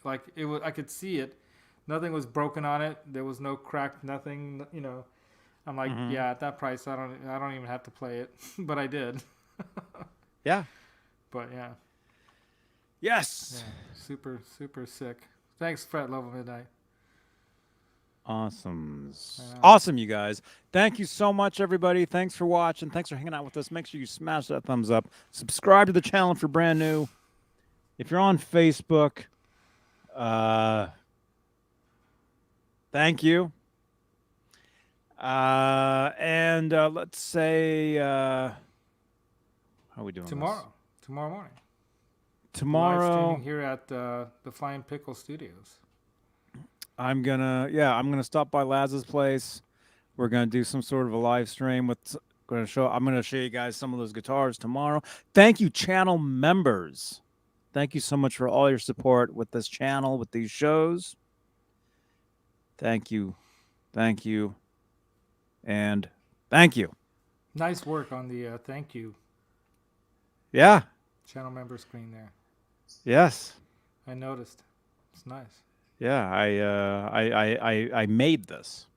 Like it was, I could see it. Nothing was broken on it. There was no crack. Nothing. You know. I'm like, yeah, at that price, I don't even have to play it, but I did. Yeah. But yeah. Yes. Yeah, super, super sick. Thanks, Fred Love of Midnight. Awesome. Yeah. Awesome, you guys. Thank you so much, everybody. Thanks for watching. Thanks for hanging out with us. Make sure you smash that thumbs up. Subscribe to the channel if you're brand new. If you're on Facebook, thank you. And let's say, how are we doing Tomorrow this? morning. Live Tomorrow. streaming here at the Flying Pickle Studios. I'm gonna stop by Laz's place. We're gonna do some sort of a live stream with. I'm gonna show you guys some of those guitars tomorrow. Thank you, channel members. Thank you so much for all your support with this channel, with these shows. Thank you, and thank you. Nice work on the thank you Yeah. channel member screen there. Yes. I noticed. It's nice. Yeah. I made this.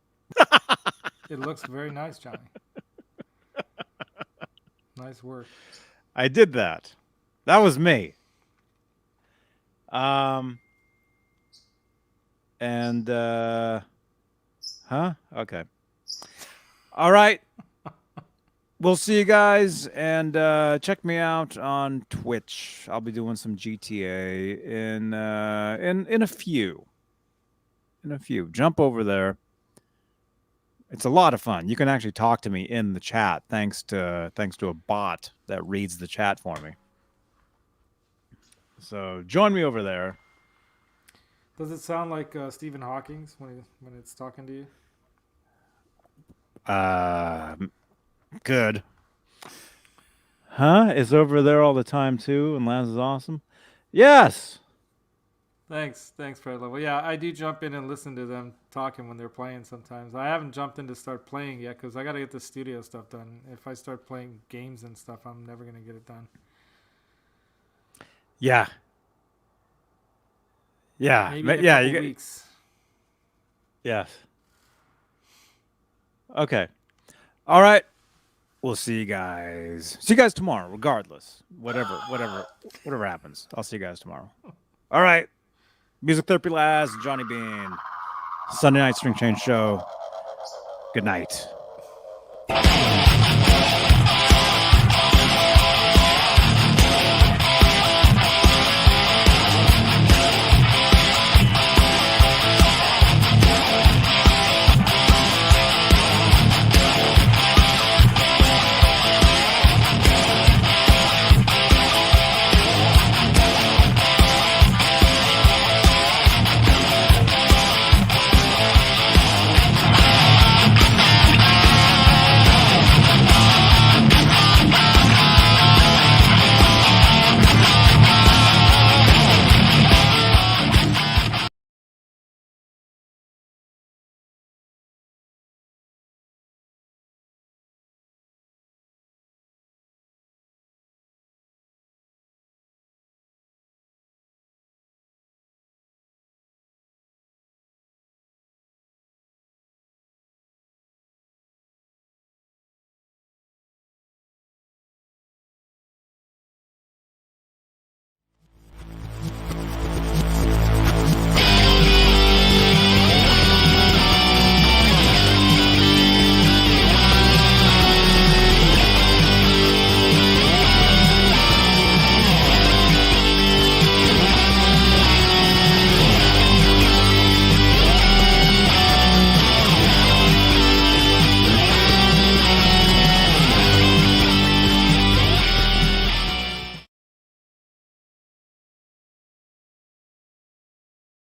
It looks very nice, Johnny. Nice work. I did that. That was me. And okay. All right. We'll see you guys, and check me out on Twitch. I'll be doing some GTA in a few. Jump over there. It's a lot of fun. You can actually talk to me in the chat thanks to a bot that reads the chat for me. So join me over there. Does it sound like Stephen Hawking's when it's talking to you? Good. Huh? Is over there all the time too, and Laz is awesome. Yes. Thanks, Fred Level. Yeah, I do jump in and listen to them talking when they're playing sometimes. I haven't jumped in to start playing yet because I got to get the studio stuff done. If I start playing games and stuff, I'm never going to get it done. Yeah. Yeah. Maybe in a yeah. couple weeks. Yes. Okay. All right. We'll see you guys. See you guys tomorrow, regardless. Whatever happens. I'll see you guys tomorrow. All right. Music Therapy Laz, Johnny Beane. Sunday Night String Change Show. Good night.